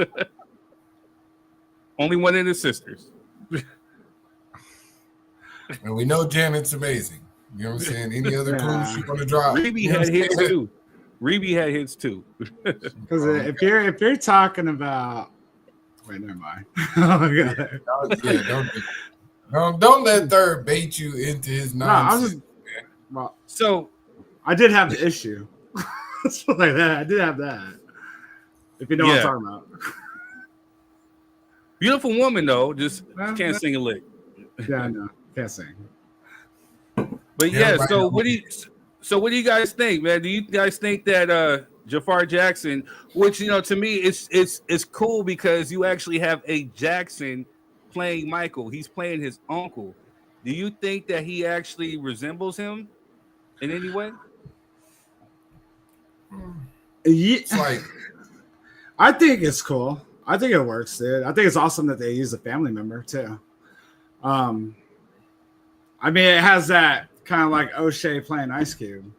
Only one of the sisters. And we know Janet's amazing. You know what I'm saying? Any other clues you want to drop? Reby had hits too. Reby had hits too. Because if you're talking about, wait, never mind. Oh god. Don't let Third bait you into his nonsense. So I did have the issue. So like that, I did have that. If you know what I'm talking about. Beautiful woman though, just can't sing a lick. Yeah, I know. Can't sing. But so what do you guys think, man? Do you guys think that Jaafar Jackson, which to me it's cool because you actually have a Jackson playing Michael. He's playing his uncle. Do you think that he actually resembles him in any way? Yeah. I think it's cool. I think it works, dude. I think it's awesome that they use a family member too. I mean, it has that kind of like O'Shea playing Ice Cube,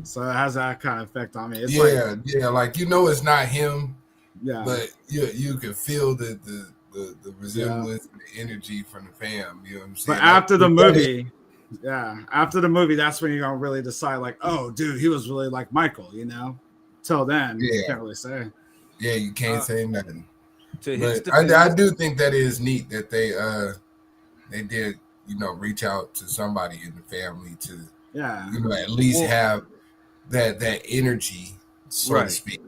so it has that kind of effect on me. It's like it's not him. Yeah, but you can feel the resemblance, and the energy from the fam. You know what I'm saying? But after the movie, that's when you're gonna really decide, like, oh, dude, he was really like Michael. Till then, you can't really say. Yeah, you can't say nothing. But I do think that is neat that they they did, reach out to somebody in the family to, Yeah. at least have that energy, so to speak.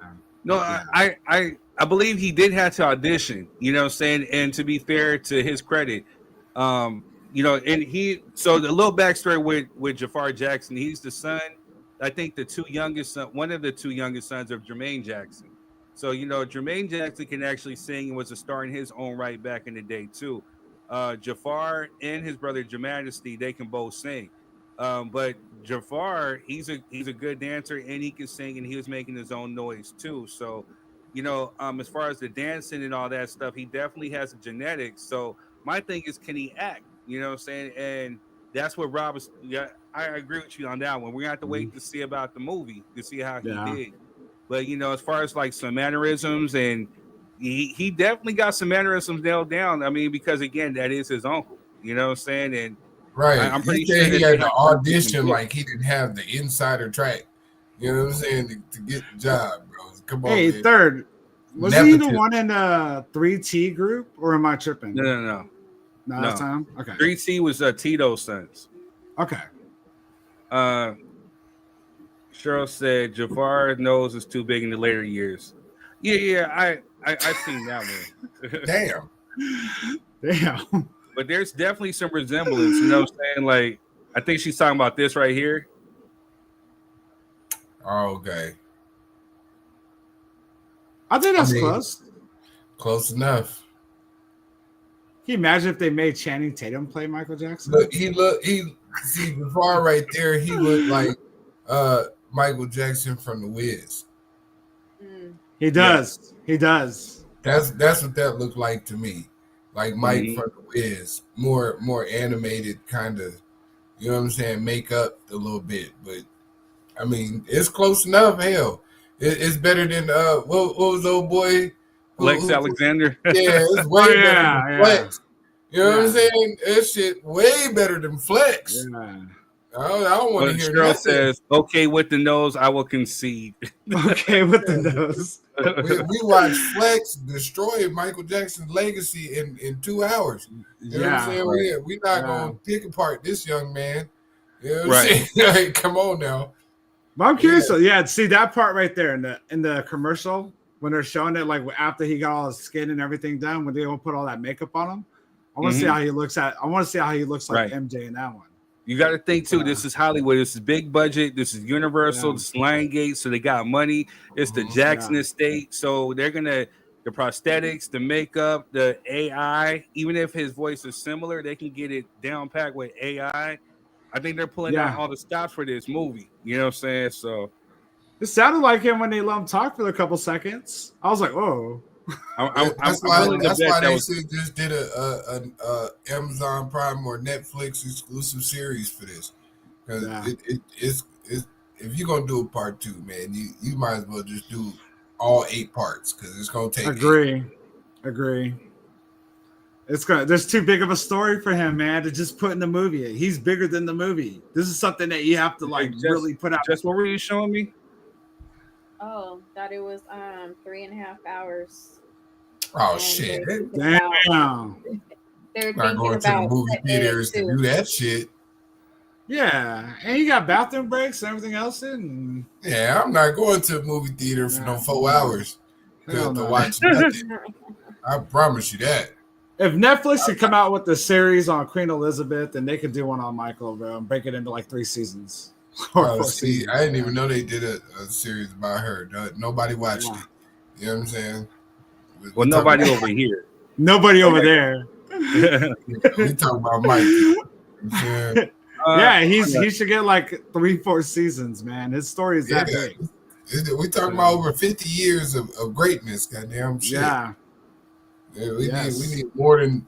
No, I believe he did have to audition, and to be fair to his credit, and so the little backstory with Jafar Jackson, he's the son, I think one of the two youngest sons of Jermaine Jackson. So, Jermaine Jackson can actually sing and was a star in his own right back in the day too. Jafar and his brother Jamajesty, they can both sing. But Jafar, he's a good dancer and he can sing, and he was making his own noise too. So, as far as the dancing and all that stuff, he definitely has the genetics. So my thing is, can he act? You know what I'm saying? And that's what Rob is. Yeah, I agree with you on that one. We're gonna have to wait to see about the movie to see how he did. But as far as like some mannerisms, and he definitely got some mannerisms nailed down. I mean, because again, that is his uncle. You know what I'm saying? And right, I'm pretty sure he had to audition like he didn't have the insider track. You know what I'm saying, to get the job, bro. Come on. Hey, man. Third, was he the one in the 3T group, or am I tripping? No. That time? Okay. 3T was Tito's sons. Okay. Cheryl said Jafar's nose is too big in the later years. Yeah, I've seen that one. Damn. But there's definitely some resemblance, you know what I'm saying? Like, I think she's talking about this right here. Oh, okay. I think that's close. Close enough. Can you imagine if they made Channing Tatum play Michael Jackson? Look, see Jafar right there, he looked like Michael Jackson from The Wiz. He does. Yeah. He does. That's what that looked like to me. Like Mike from The Wiz. More animated kind of, you know what I'm saying, make up a little bit. But I mean, it's close enough. Hell. It's better than what was the old boy? Lex Alexander. Yeah, it's way better than Flex. You know what I'm saying? That shit way better than Flex. Yeah. I don't want to hear Cheryl nothing. says, okay, with the nose, I will concede. Okay, with the nose. we watched Flex destroy Michael Jackson's legacy in 2 hours. You know what I'm saying? We're not going to pick apart this young man. You know what I'm saying? Like, come on now. But I'm curious. See that part right there in the commercial when they're showing it, like after he got all his skin and everything done, when they don't put all that makeup on him. I want to see how he looks like MJ in that one. You got to think too. This is Hollywood. This is big budget. This is Universal. This is Lionsgate. So they got money. It's the Jackson estate. So they're gonna the prosthetics, the makeup, the AI. Even if his voice is similar, they can get it down packed with AI. I think they're pulling out all the stops for this movie. You know what I'm saying? So it sounded like him when they let him talk for a couple seconds. I was like, "Oh." That's why they just did a Amazon Prime or Netflix exclusive series for this, because it's if you're gonna do a part 2, man, you might as well just do all 8 parts, because it's gonna take. Agree. There's too big of a story for him, man, to just put in the movie. He's bigger than the movie. This is something that you have to really put out. Just what were you showing me? Oh, thought it was 3.5 hours. Oh, and shit! Damn. They're not going to the movie theaters to do that shit. Yeah, and you got bathroom breaks and everything else in. Yeah, I'm not going to a movie theater for no 4 hours to watch nothing. I promise you that. If Netflix could come out with the series on Queen Elizabeth, then they could do one on Michael, bro, and break it into like 3 seasons. See, I didn't even know they did a series about her. Nobody watched it. You know what I'm saying? Well, nobody over here. Nobody over there. We talk about Mike. He should get like 3-4 seasons, man. His story is that big. We talking about over 50 years of greatness, goddamn shit. We need more than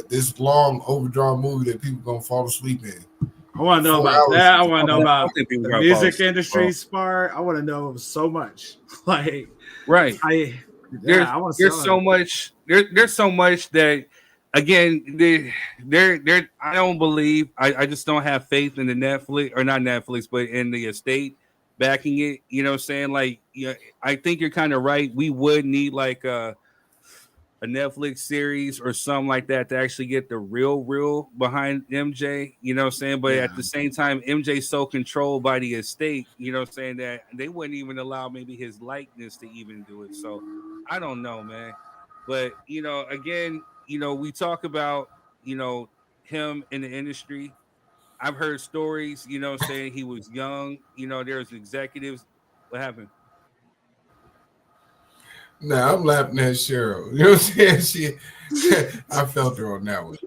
this long overdrawn movie that people gonna fall asleep in. I want to know about that. I want to know about the music industry's part. I want to know so much. Like, right. There's so much. There's so much that, again, I don't believe. I just don't have faith in the Netflix, or not Netflix, but in the estate backing it. You know what I'm saying? Like, I think you're kind of right. We would need like a a Netflix series or something like that to actually get the real behind MJ, you know what I'm saying? But at the same time, MJ's so controlled by the estate, you know what I'm saying, that they wouldn't even allow maybe his likeness to even do it. So I don't know, man. But, you know, again, you know, we talk about, you know, him in the industry. I've heard stories, you know, saying he was young, you know, there's executives. What happened? Nah, I'm laughing at Cheryl. You know what I'm saying? I felt her on that one.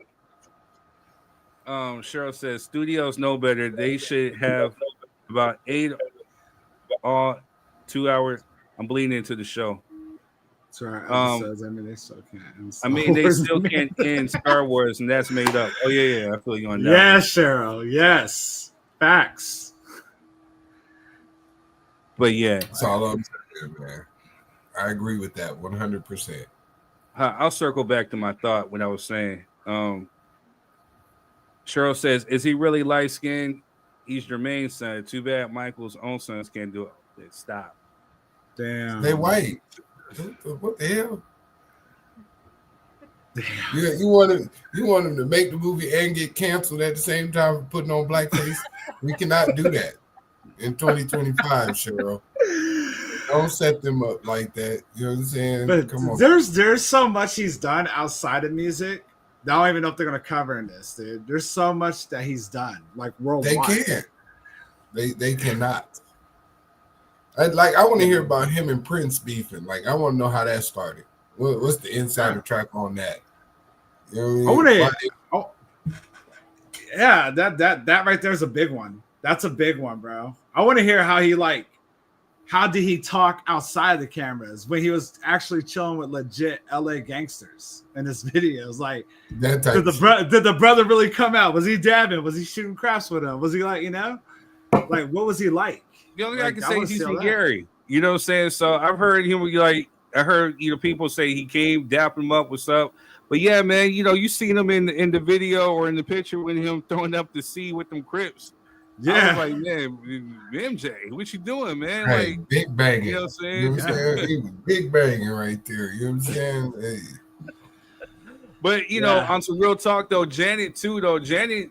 Cheryl says studios know better. They should have about 8 or 2 hours. I'm bleeding into the show. That's right. Episodes. I mean, they still can't. They still can't end Star Wars, and that's made up. Oh yeah. I feel you on that. Yes, Cheryl. Yes, facts. But yeah, that's all I'm saying, man. I agree with that 100%. I'll circle back to my thought when I was saying. Cheryl says, "Is he really light skinned? He's Jermaine's son. Too bad Michael's own sons can't do it. Stop. Damn. They white. What the hell? Yeah, you want him to make the movie and get canceled at the same time for putting on blackface? We cannot do that in 2025, Cheryl. Don't set them up like that. You know what I'm saying? But come on. There's so much he's done outside of music. I don't even know if they're gonna cover in this, dude. There's so much that he's done, like worldwide. They can't. They cannot. I want to hear about him and Prince beefing. Like, I want to know how that started. What's the insider track on that? You know what I mean? Yeah, that right there is a big one. That's a big one, bro. I want to hear how did he talk outside the cameras when he was actually chilling with legit LA gangsters in his videos? Like, did the brother really come out? Was he dabbing? Was he shooting craps with him? Was he like, like, what was he like? The only thing I can say is he's from Gary. You know what I'm saying? So I've heard him I heard people say he came, dapped him up, what's up? But yeah, man, you seen him in the video or in the picture with him throwing up the C with them Crips. Yeah, I was like, man, MJ, what you doing, man? Hey, like big banging. You know what I'm saying? You know what I'm saying? He was big banging right there. You know what I'm saying? Hey. But on some real talk though, Janet,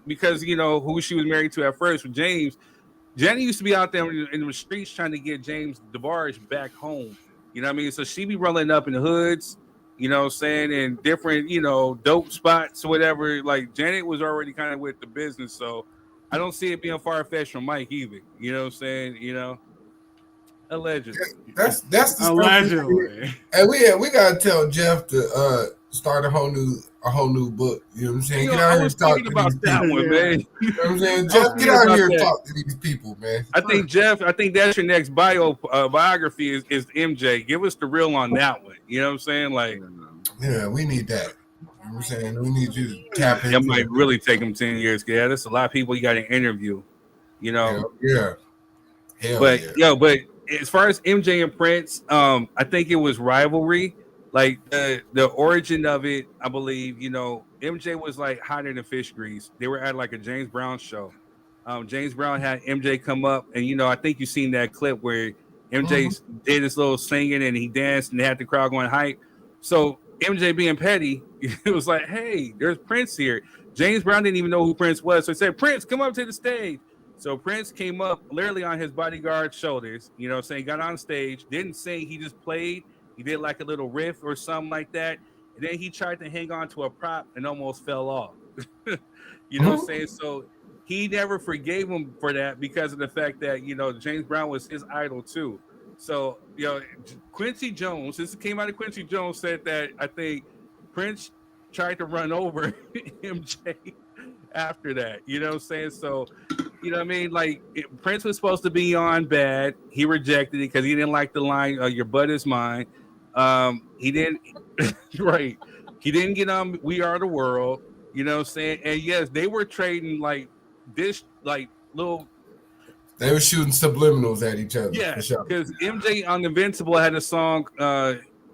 because who she was married to at first with James. Janet used to be out there in the streets trying to get James DeBarge back home. You know what I mean? So she be rolling up in the hoods, you know what I'm saying, in different, dope spots or whatever. Like, Janet was already kind of with the business, so I don't see it being far-fetched from Mike either. You know what I'm saying? Allegedly. That's the allegedly. And we gotta tell Jeff to start a whole new book. You know what I'm saying? Get out here and talk to these that people. One, man. You know what I'm saying? Jeff, get out here and talk to these people, man. I think that's your next biography is MJ. Give us the real on that one. You know what I'm saying? Like, yeah, we need that. You know what I'm saying? We need you to tap into it. Might really take him 10 years. Yeah, there's a lot of people you got to interview. Hell but yeah. But as far as MJ and Prince, I think it was rivalry. Like the origin of it, I believe, MJ was like hotter than fish grease. They were at like a James Brown show. James Brown had MJ come up, and I think you've seen that clip where MJ did this little singing and he danced and they had the crowd going hype. So MJ being petty, it was like, hey, there's Prince here. James Brown didn't even know who Prince was. So he said, Prince, come up to the stage. So Prince came up literally on his bodyguard's shoulders, got on stage, didn't sing, he just played. He did like a little riff or something like that. And then he tried to hang on to a prop and almost fell off. You know what I'm saying? So he never forgave him for that because of the fact that, James Brown was his idol too. So, Quincy Jones, this came out of Quincy Jones, said that I think Prince tried to run over MJ after that. You know what I'm saying? So, you know what I mean? Like, Prince was supposed to be on Bad. He rejected it because he didn't like the line, your butt is mine. He didn't, right. He didn't get on We Are the World. You know what I'm saying? And yes, they were trading like this, like little. They were shooting subliminals at each other. Yeah, because MJ on Invincible had a song,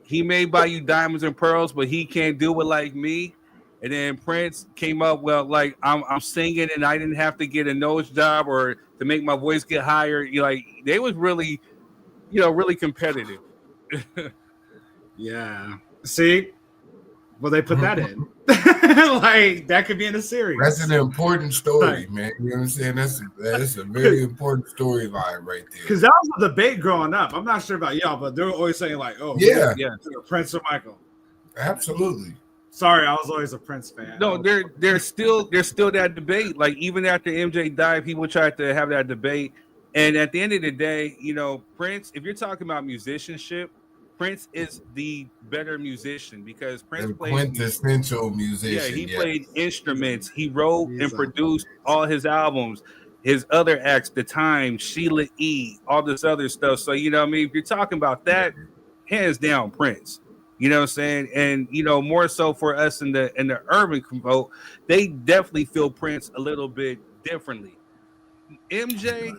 he may buy you diamonds and pearls, but he can't do it like me. And then Prince came up, well, like I'm singing and I didn't have to get a nose job or to make my voice get higher. Like they was really, really competitive. Yeah. See, Well, they put that in. Like that could be in a series. That's an important story, man. You know what I'm saying? That's a very important storyline right there. Because that was a debate growing up. I'm not sure about y'all, but they were always saying like, "Oh, yeah, Prince or Michael." Absolutely. Sorry, I was always a Prince fan. No, there's still that debate. Like even after MJ died, people tried to have that debate. And at the end of the day, you know, Prince, if you're talking about musicianship, Prince is the better musician because Prince played quintessential musician. Yeah, he played instruments. He wrote and produced all his albums, his other acts, The Time, Sheila E., all this other stuff. So, you know what I mean? If you're talking about that, hands down, Prince. You know what I'm saying? And, you know, more so for us in the urban vote, they definitely feel Prince a little bit differently. MJ,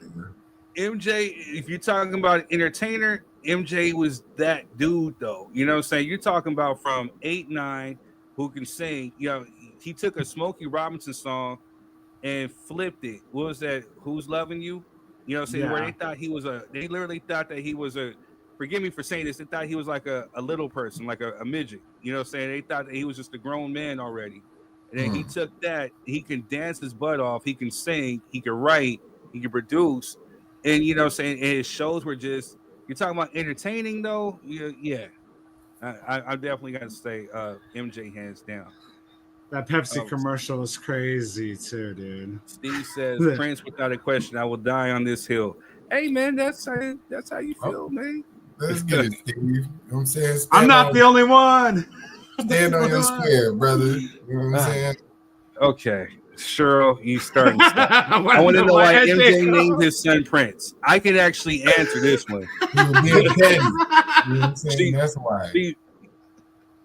if you're talking about entertainer, MJ was that dude, though. You know what I'm saying? You're talking about from 8'9", who can sing. You know, he took a Smokey Robinson song and flipped it. What was that? Who's Loving You? You know what I'm saying? Yeah. Where they thought he was they literally thought that he was forgive me for saying this, they thought he was like a little person, like a midget. You know what I'm saying? They thought that he was just a grown man already. And then he took that, he can dance his butt off, he can sing, he can write, he can produce. And you know what I'm saying? And his shows were just, you're talking about entertaining though? Yeah. I definitely got to say MJ hands down. That Pepsi commercial was crazy too, dude. Steve says, Prince, without a question, I will die on this hill. Hey man, that's how you feel, man. Let's get it, Steve. You know what I'm saying? I'm not the only one. Stand on your square, brother. You know what I'm saying? Okay. Cheryl, you starting stuff. I want to know why MJ named his son Prince. I can actually answer this one. He was being petty. You know what I'm saying? That's why.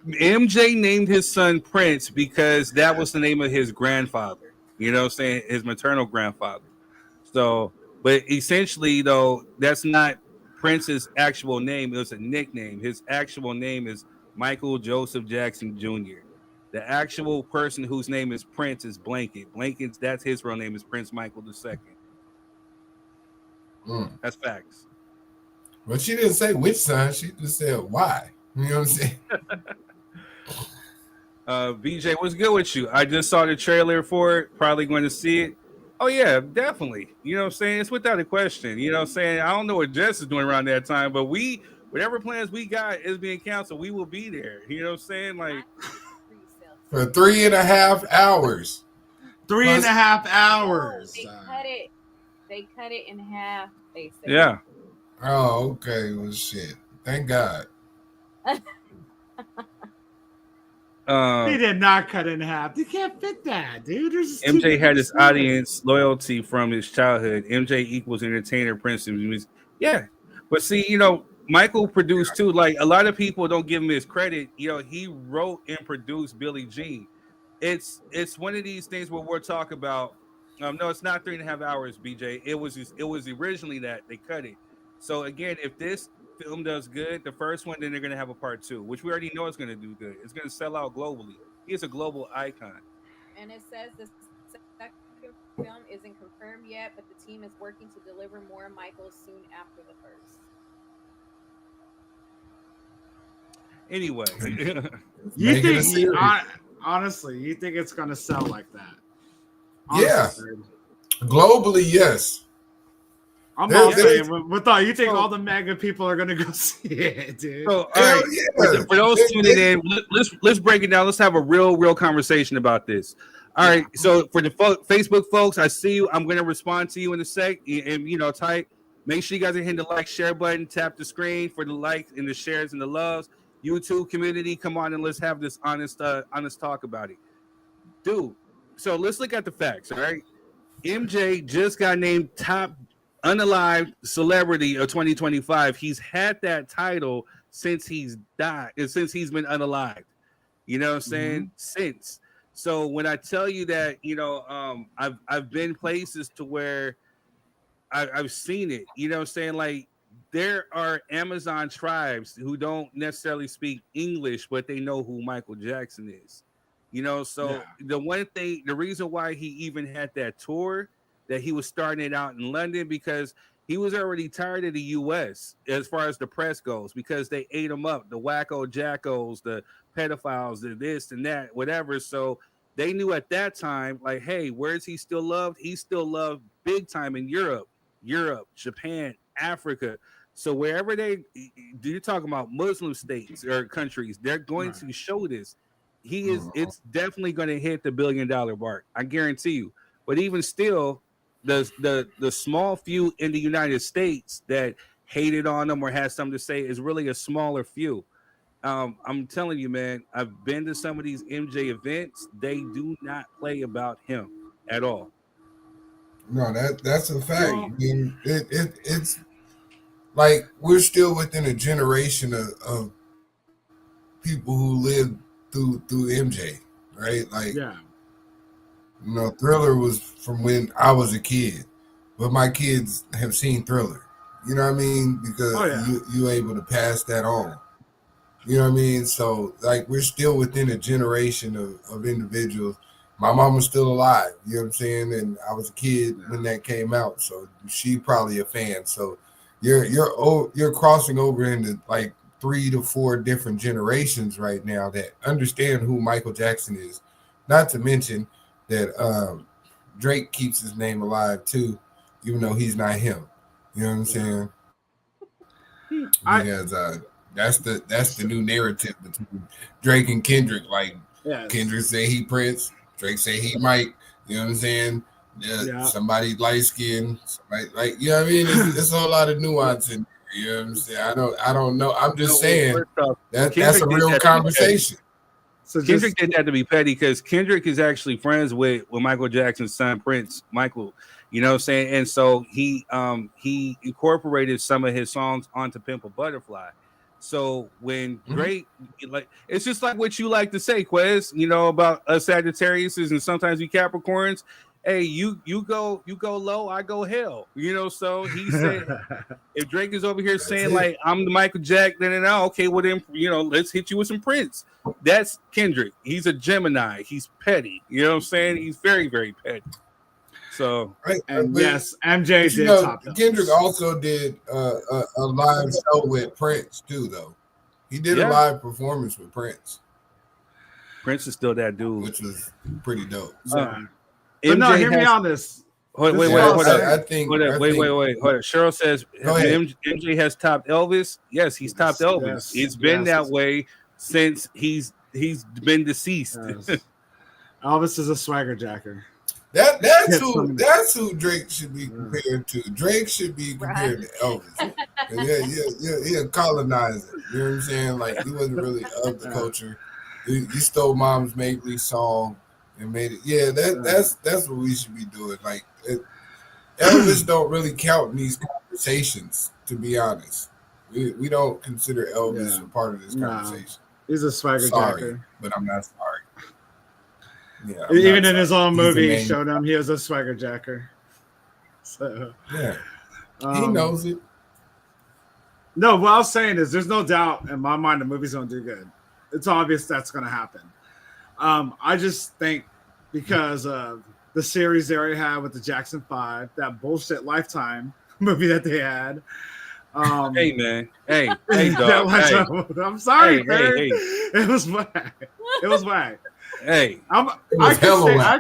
MJ named his son Prince because that was the name of his grandfather. You know what I'm saying? His maternal grandfather. So, but essentially, though, that's not Prince's actual name. It was a nickname. His actual name is Michael Joseph Jackson Jr. The actual person whose name is Prince is Blanket. Blanket's, that's his real name is Prince Michael II. That's facts. But she didn't say which son. She just said why. You know what I'm saying? BJ, what's good with you? I just saw the trailer for it. Probably going to see it. Oh, yeah, definitely. You know what I'm saying? It's without a question. You know what I'm saying? I don't know what Jess is doing around that time, but whatever plans we got is being canceled. We will be there. You know what I'm saying? Like, for 3.5 hours. 3.5 hours. They cut it in half, basically. Yeah. Oh, okay. Well, shit. Thank God. He did not cut it in half. They can't fit that, dude. MJ had his audience loyalty from his childhood. MJ equals entertainer, Prince music. Yeah. But see, you know, Michael produced too. Like a lot of people don't give him his credit. You know, he wrote and produced Billie Jean. It's one of these things where we're talking about. No, it's not 3.5 hours, BJ. It was originally that they cut it. So again, if this film does good, the first one, then they're gonna have a part 2, which we already know it's gonna do good. It's gonna sell out globally. He is a global icon. And it says the second film isn't confirmed yet, but the team is working to deliver more Michaels soon after the first. Anyway, you think honestly, you think it's gonna sell like that? Honestly, yeah, globally, yes. I'm not saying, but you think all the MAGA people are gonna go see it, dude? So, all right, for those tuning in, let's break it down. Let's have a real conversation about this. All right, so for the Facebook folks, I see you. I'm going to respond to you in a sec, and you know, type. Make sure you guys are hitting the like, share button, tap the screen for the likes and the shares and the loves. YouTube community, come on and let's have this honest talk about it, dude. So let's look at the facts. All right, MJ just got named top unalived celebrity of 2025. He's had that title since he's died, since he's been unalived. You know what I'm saying? Since. So when I tell you that, you know, I've been places to where I've seen it. You know what I'm saying? Like there are Amazon tribes who don't necessarily speak English, but they know who Michael Jackson is. You know, so the reason why he even had that tour, that he was starting it out in London, because he was already tired of the U.S. as far as the press goes because they ate him up, the wacko jackos, the pedophiles, the this and that, whatever. So they knew at that time, like, hey, where is he still loved? He's still loved big time in Europe, Japan, Africa. So wherever you're talking about Muslim states or countries, they're going to show this. It's definitely going to hit the $1 billion mark. I guarantee you. But even still, the small few in the United States that hated on them or had something to say is really a smaller few. I'm telling you, man, I've been to some of these MJ events. They do not play about him at all. No, that's a fact. I mean, it's like we're still within a generation of people who lived through MJ, right? Like, Thriller was from when I was a kid, but my kids have seen Thriller. You know what I mean? Because you're able to pass that on. You know what I mean? So, like, we're still within a generation of individuals. My mom was still alive, you know what I'm saying? And I was a kid when that came out, so she probably a fan. So you're crossing over into like 3 to 4 different generations right now that understand who Michael Jackson is. Not to mention that Drake keeps his name alive too, even though he's not him. You know what I'm saying? Because that's the new narrative between Drake and Kendrick. Like Kendrick say he Prince, Drake say he Mike. You know what I'm saying? Somebody light skinned, somebody like, you know what I mean? It's a whole lot of nuance in there, you know what I'm saying? I don't know. I'm just saying that's a real conversation. So Kendrick did that to be petty because Kendrick is actually friends with Michael Jackson's son Prince, Michael. You know what I'm saying? And so he incorporated some of his songs onto Pimp a Butterfly. So when Drake, like, it's just like what you like to say, Quez, you know, about us Sagittariuses and sometimes we Capricorns. Hey, you go low, I go hell. You know, so he said if Drake is over here saying like I'm the Michael Jack, then okay, well then, you know, let's hit you with some Prince. That's Kendrick. He's a Gemini. He's petty. You know what I'm saying? He's very, very petty. So yes, MJ did top Kendrick also did a live show with Prince too, though. He did a live performance with Prince. Prince is still that dude, which was pretty dope. But no, hear me on this. Wait, hold on. Hold on. Cheryl says MJ has topped Elvis. Yes, he's topped Elvis. It's been that way since he's been deceased. Yes. Elvis is a swagger jacker. That's who Drake should be compared to. Drake should be compared to Elvis. He a colonizer. You know what I'm saying? Like, he wasn't really of the culture. He stole Mom's Mabley song and made it. Yeah, that's what we should be doing. Like, Elvis don't really count in these conversations, to be honest. We don't consider Elvis a part of this conversation. He's a swagger jacker. But I'm not sorry. Yeah, even in his own movie, he showed him he was a swagger jacker. So he knows it. No, what I was saying is, there's no doubt in my mind the movie's gonna do good. It's obvious that's gonna happen. I just think because of the series they already had with the Jackson 5, that bullshit Lifetime movie that they had. Hey man, hey dog. I'm sorry, hey. It was whack. It was whack. Hey, I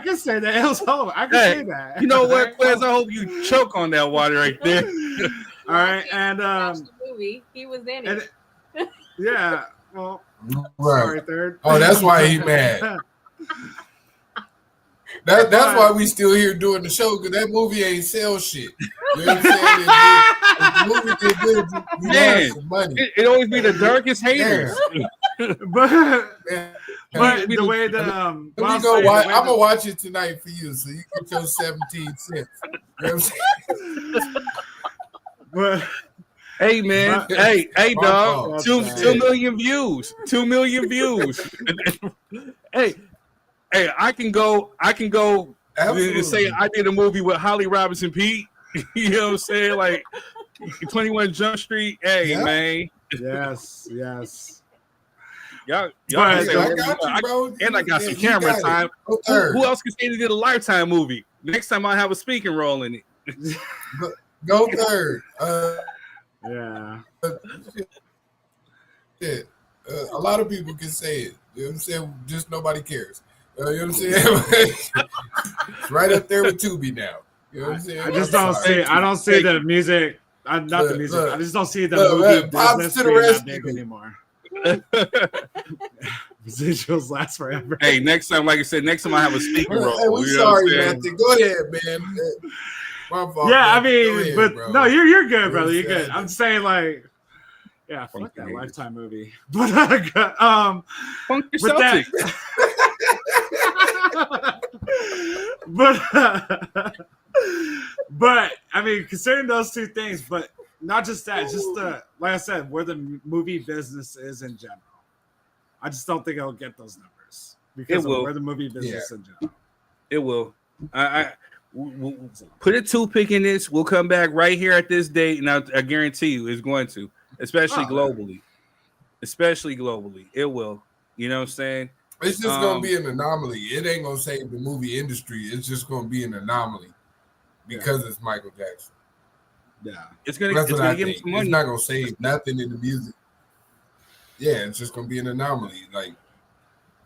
can say that. It was hell. I can say that. You know what, Quez? I hope you choke on that water right there. All right, and the movie, he was in it. Yeah, well, right. Sorry, Third. Oh, that's why he mad. That's why we still here doing the show, because that movie ain't sell shit. You know what I'm saying? If the movie did good, you have some money. It always be the darkest haters. But the way that I'm gonna watch it tonight for you, so you get your 17 cents. You know what I'm saying? But hey man, hey dog, 2 million views, 2 million views. hey, I can go and say I did a movie with Holly Robinson Pete. You know what I'm saying? Like 21 Jump Street. Hey man. Yes. Y'all I got you, bro. And I got some camera time. Who else can say they did a Lifetime movie? Next time I'll have a speaking role in it. Go third. Yeah. Shit. A lot of people can say it. You know what I'm saying? Just nobody cares. You know what I'm saying? It's right up there with Tubi now. You know what I'm saying? I just don't see. I don't see the music. Not the music. I just don't see the movie business being that big anymore. Residuals last forever. Hey, next time, like I said, next time I have a speaking role. Hey, we're sorry, Matthew. Go ahead, man. My fault. Yeah, I Matthew. mean, Ahead, but bro. no, you're good, brother. You're good. I'm saying like, yeah, fuck that Lifetime movie. But Funk your with that, but I mean, considering those two things, but not just that, just the like I said, where the movie business is in general. I just don't think it'll get those numbers because of where the movie business in general. It will. We'll put a toothpick in this. We'll come back right here at this date, and I guarantee you, it's going to, especially globally. Especially globally, it will. You know what I'm saying? It's just gonna be an anomaly. It ain't gonna save the movie industry. It's just gonna be an anomaly because it's Michael Jackson. Yeah, it's gonna give him some money. It's not gonna save nothing in the music. Yeah, it's just gonna be an anomaly. Like,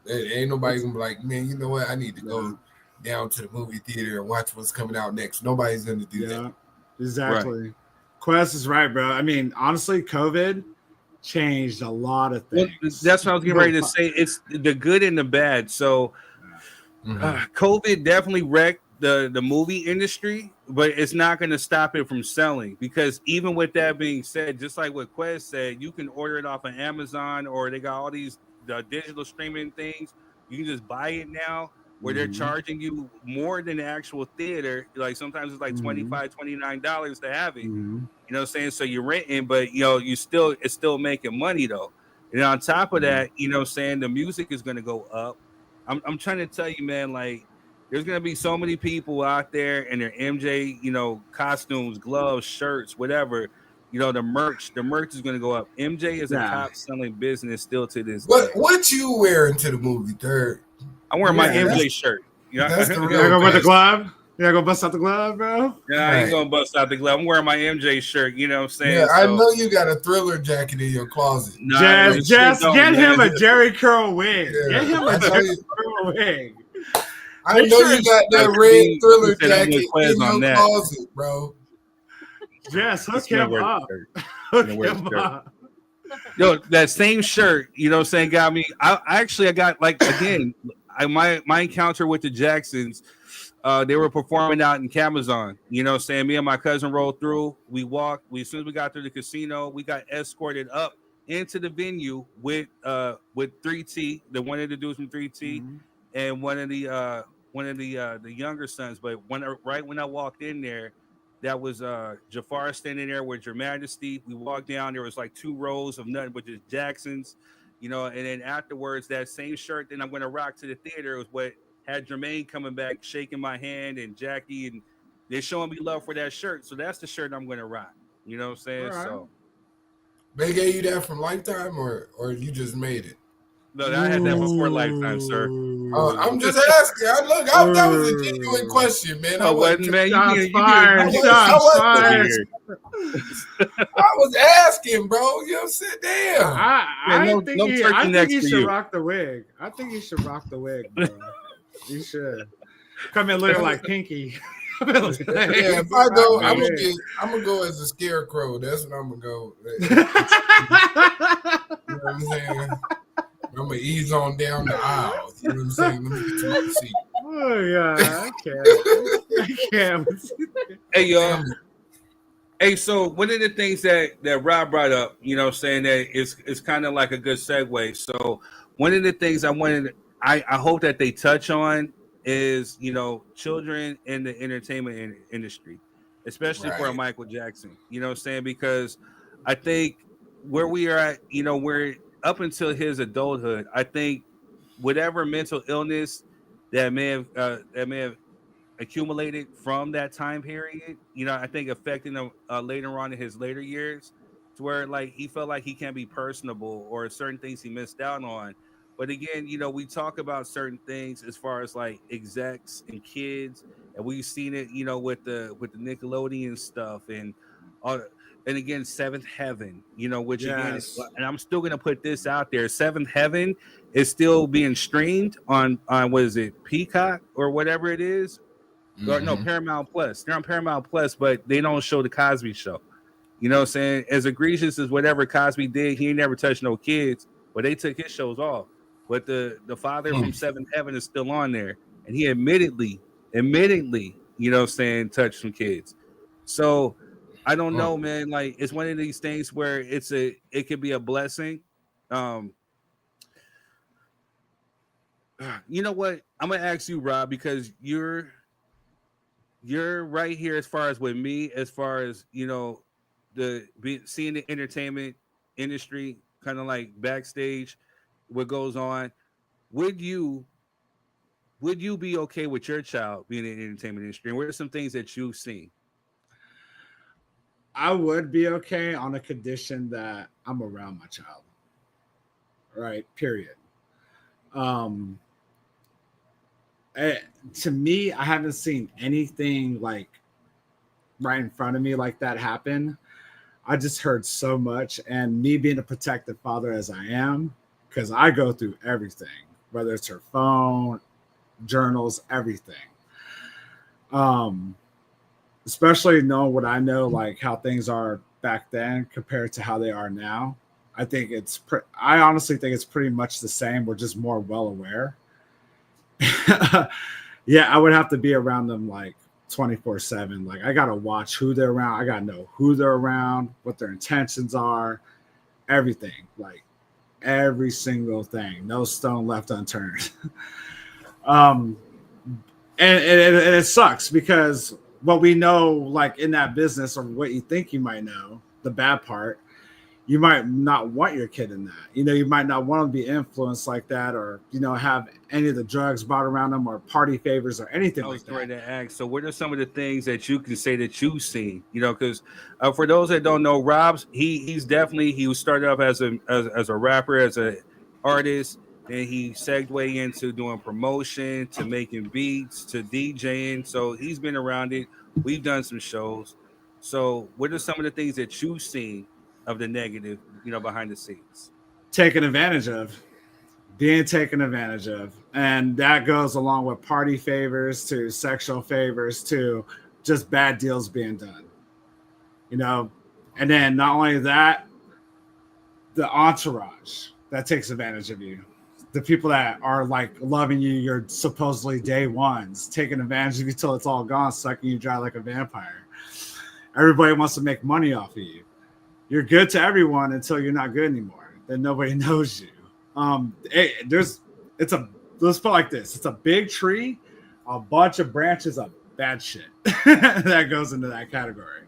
ain't nobody gonna be like, man, you know what? I need to go down to the movie theater and watch what's coming out next. Nobody's gonna do that. Exactly. Right. Quest is right, bro. I mean, honestly, COVID changed a lot of things. Well, that's what I was getting ready to say. It's the good and the bad. So, COVID definitely wrecked the movie industry, but it's not going to stop it from selling, because even with that being said, just like what Quest said, you can order it off of Amazon, or they got all these digital streaming things. You can just buy it now, where they're charging you more than the actual theater. Like sometimes it's like $25, $29 to have it. You know what I'm saying? So you're renting, but it's still making money though. And on top of that, you know what I'm saying, the music is gonna go up. I'm trying to tell you, man, like there's gonna be so many people out there in their MJ, costumes, gloves, shirts, whatever. The merch is gonna go up. MJ is a top selling business still to this day. What you wearing to the movie, third? I'm wearing my MJ shirt. That's the real. You gonna wear the glove? You gonna bust out the glove, bro? Yeah, I ain't gonna bust out the glove. I'm wearing my MJ shirt. You know what I'm saying? Yeah, I know you got a Thriller jacket in your closet. Just get him a Jerry Curl wig. Yeah, get him a Jerry Curl wig. I know you got that red Thriller jacket in your closet, bro. Just hook him up. Hook him up. Yo, that same shirt, you know what I'm saying, got me. I got, like, again, my encounter with the Jacksons, they were performing out in Camazon. You know what I'm saying? Me and my cousin rolled through. We walked. As soon as we got through the casino, we got escorted up into the venue with 3T, one of the dudes from 3T, and one of the younger sons. But right when I walked in there, that was Jaafar standing there with Your Majesty. We walked down. There was like 2 rows of nothing but just Jacksons, and then afterwards, that same shirt that I'm going to rock to the theater was what had Jermaine coming back, shaking my hand, and Jackie, and they're showing me love for that shirt. So that's the shirt I'm going to rock. You know what I'm saying? Right. So they gave you that from Lifetime, or you just made it? No, I had that before Lifetime, sir. I'm just asking. That was a genuine question, man. I wasn't, man. Shots fired. I was asking, bro. You know what I'm saying? Damn. I think you should rock the wig. I think you should rock the wig, bro. You should. Come in looking like Pinky. If I go, I'm gonna go as a scarecrow. That's what I'm gonna go. You know what I'm saying? I'm gonna ease on down the aisle. You know what I'm saying? Let me get to my seat. Oh yeah, I can't. Hey y'all. Hey, so one of the things that Rob brought up, you know what I'm saying, that is kind of like a good segue. So one of the things I hope that they touch on is, children in the entertainment industry, especially for Michael Jackson. You know what I'm saying? Because I think where we are at, we're up until his adulthood, I think whatever mental illness that may have accumulated from that time period, I think affecting him later on in his later years, to where like he felt like he can't be personable, or certain things he missed out on. But again, we talk about certain things as far as like execs and kids and we've seen it, you know, with the Nickelodeon stuff and all. And again, Seventh Heaven, you know, which again, Yes. and I'm still gonna put this out there. Seventh Heaven is still being streamed on what is it, Peacock or whatever it is, or no, Paramount Plus. They're on Paramount Plus, but they don't show the Cosby Show. You know what I'm saying? As egregious as whatever Cosby did, he ain't never touched no kids, but they took his shows off. But the father from Seventh Heaven is still on there, and he admittedly, you know what I'm saying, touched some kids. So I don't know, man. Like it's one of these things where it could be a blessing. Um, you know what? I'm gonna ask you, Rob, because you're right here as far as with me, as far as you know, seeing the entertainment industry, kind of like backstage, what goes on. Would you be okay with your child being in the entertainment industry? And what are some things that you've seen? I would be okay on a condition that I'm around my child. Right. Period. Um, to me, I haven't seen anything like right in front of me like that happen. I just heard so much, and me being a protective father as I am, because I go through everything, whether it's her phone, journals, everything. Especially knowing what I know, like how things are back then compared to how they are now. I think I honestly think it's pretty much the same. We're just more well aware. Yeah, I would have to be around them like 24/7. Like I gotta watch who they're around. I gotta know who they're around, what their intentions are, everything. Like every single thing. No stone left unturned. um and it sucks because what we know, like in that business, or what you think you might know, the bad part, you might not want your kid in that. You know, you might not want to be influenced like that, or you know, have any of the drugs brought around them, or party favors, or anything like that. Ready to ask. So, what are some of the things that you can say that you've seen? You know, because for those that don't know, Rob's he's definitely he was started off as a rapper, as a artist. Then he segued into doing promotion, to making beats, to DJing. So he's been around it. We've done some shows. So, what are some of the things that you've seen of the negative, you know, behind the scenes? Taken advantage of, being taken advantage of. And that goes along with party favors, to sexual favors, to just bad deals being done. You know, and then not only that, the entourage that takes advantage of you. The people that are like loving you, your supposedly day ones, taking advantage of you till it's all gone, sucking you dry like a vampire. Everybody wants to make money off of you. You're good to everyone until you're not good anymore. Then nobody knows you. Let's put it like this. It's a big tree, a bunch of branches of bad shit that goes into that category.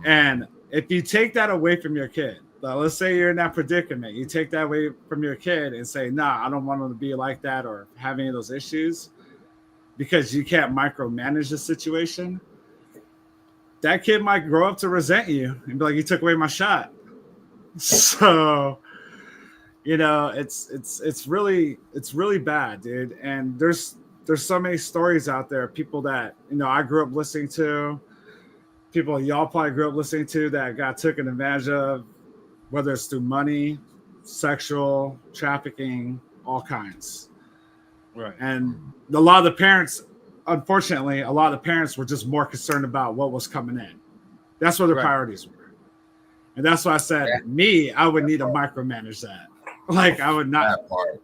And if you take that away from your kid, let's say you're in that predicament, you take that away from your kid and say, nah, I don't want them to be like that or have any of those issues, because you can't micromanage the situation. That kid might grow up to resent you and be like, you took away my shot. So, you know, it's really bad, dude. And there's so many stories out there, people that, you know, I grew up listening to, people y'all probably grew up listening to, that got taken advantage of, whether it's through money, sexual trafficking, all kinds. Right. And a lot of the parents, unfortunately, a lot of the parents were just more concerned about what was coming in. That's where their priorities were. And that's why I said, I would need to micromanage that. Like, I would not. That part.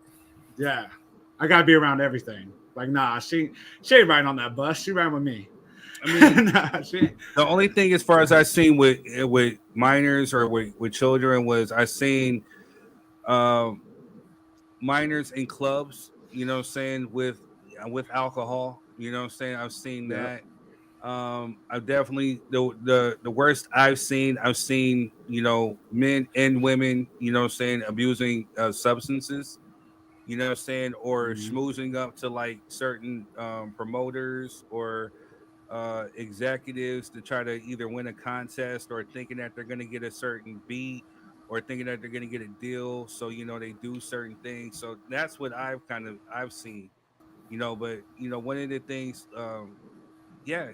Yeah. I got to be around everything. Like, nah, she ain't riding on that bus. She riding with me. I mean, the only thing as far as I've seen with minors or with children was I've seen minors in clubs, you know what I'm saying, with alcohol, you know what I'm saying. I've seen that. I've definitely the worst I've seen, you know, men and women, you know what I'm saying, abusing substances, you know what I'm saying, or schmoozing up to like certain promoters or executives to try to either win a contest, or thinking that they're going to get a certain beat, or thinking that they're going to get a deal, so you know they do certain things. So that's what I've seen But one of the things, yeah,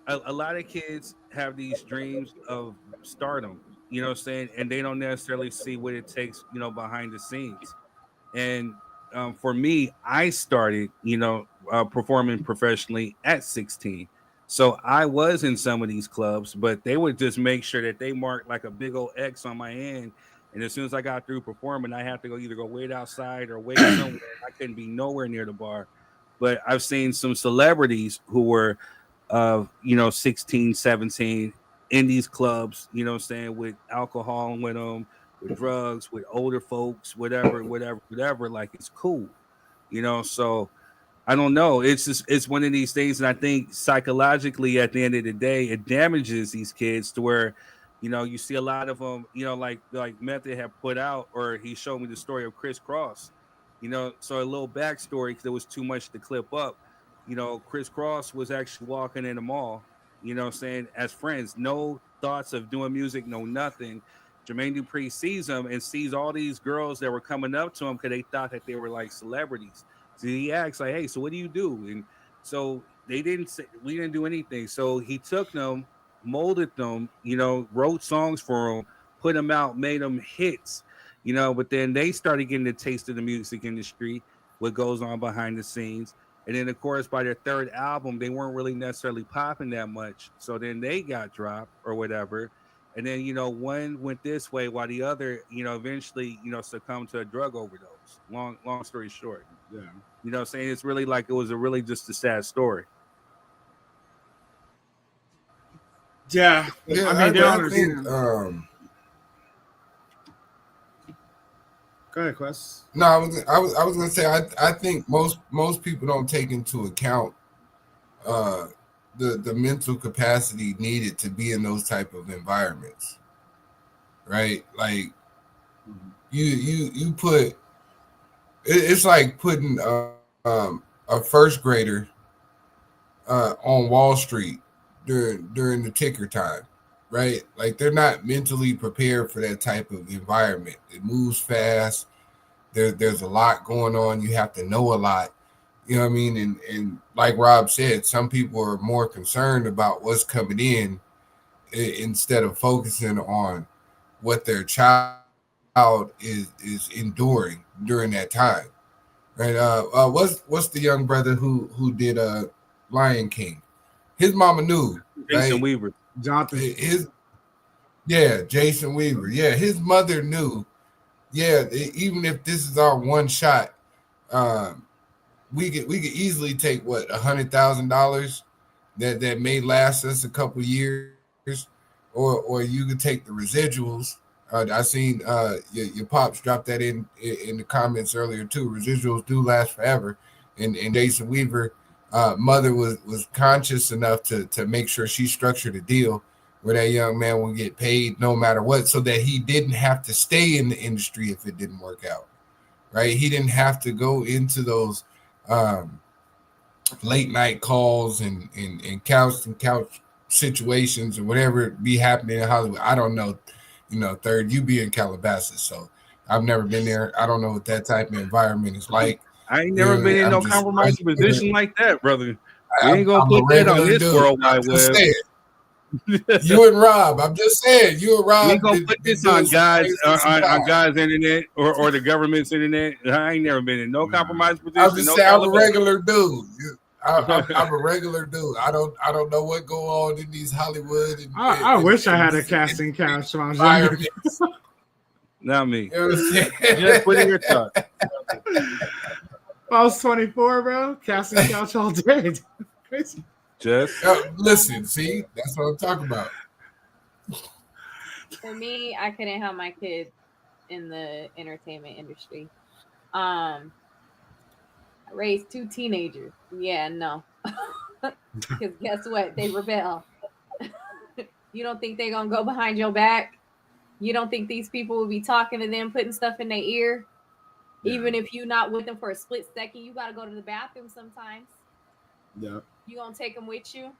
a lot of kids have these dreams of stardom, what I'm saying, and they don't necessarily see what it takes, behind the scenes. And for me, I started, performing professionally at 16. So I was in some of these clubs, but they would just make sure that they marked like a big old X on my hand. And as soon as I got through performing, I had to go either go wait outside or wait somewhere. I couldn't be nowhere near the bar. But I've seen some celebrities who were 16, 17 in these clubs, what I'm saying, with alcohol with them, with drugs, with older folks, whatever. Like it's cool, So I don't know. It's one of these things, and I think psychologically, at the end of the day, it damages these kids to where, you see a lot of them, like Method had put out, or he showed me the story of Chris Cross, So a little backstory because there was too much to clip up. Chris Cross was actually walking in the mall, what I'm saying, as friends, no thoughts of doing music, no nothing. Jermaine Dupri sees him and sees all these girls that were coming up to him because they thought that they were like celebrities. So he asks, like, "Hey, so what do you do?" And so they didn't say, we didn't do anything. So he took them, molded them, wrote songs for them, put them out, made them hits, But then they started getting a taste of the music industry, what goes on behind the scenes. And then, of course, by their third album, they weren't really necessarily popping that much. So then they got dropped or whatever. And then, one went this way while the other, eventually, succumbed to a drug overdose. Long story short. Yeah. What I'm saying? It's really like it was really just a sad story. Yeah. Yeah, I mean, they don't I think. understand. Go ahead, Quest. No, I was gonna say I think most people don't take into account the mental capacity needed to be in those type of environments, right? Like you put it's like putting a first grader on Wall Street during the ticker time, right? Like they're not mentally prepared for that type of environment. It moves fast. There's a lot going on. You have to know a lot. You know what I mean? And like Rob said, some people are more concerned about what's coming in instead of focusing on what their child is enduring during that time. Right? What's the young brother who did Lion King? His mama knew, Jason right? Weaver. Jonathan. Jason Weaver. Yeah, his mother knew. Yeah, even if this is our one shot, we could easily take what $100,000 that may last us a couple years, or you could take the residuals. I seen your pops drop that in the comments earlier too. Residuals do last forever, and Jason Weaver mother was conscious enough to make sure she structured a deal where that young man will get paid no matter what, so that he didn't have to stay in the industry if it didn't work out. Right? He didn't have to go into those late night calls and couch situations or whatever be happening in Hollywood. I don't know. Third, you be in Calabasas, so I've never been there. I don't know what that type of environment is like. I ain't never been in no compromising position like that, brother. We ain't gonna I'm put that on this dude. World Wide Web. You and Rob. I'm just saying. You and Rob. We gonna put this on God's internet or the government's internet. I ain't never been in no compromised position. I'm just saying. I'm a regular dude. I'm a regular dude. I don't know what go on in these Hollywood. I wish I had a casting couch when I was younger. Not me. You know what I'm saying? Just put in your thought. I was 24, bro. Casting couch all day. Crazy. Just listen. See, that's what I'm talking about. For me, I couldn't have my kid in the entertainment industry. I raised 2 teenagers. Yeah, no. Because guess what? They rebel. You don't think they're going to go behind your back? You don't think these people will be talking to them, putting stuff in their ear? Yeah. Even if you're not with them for a split second, you got to go to the bathroom sometimes. Yeah. You going to take them with you?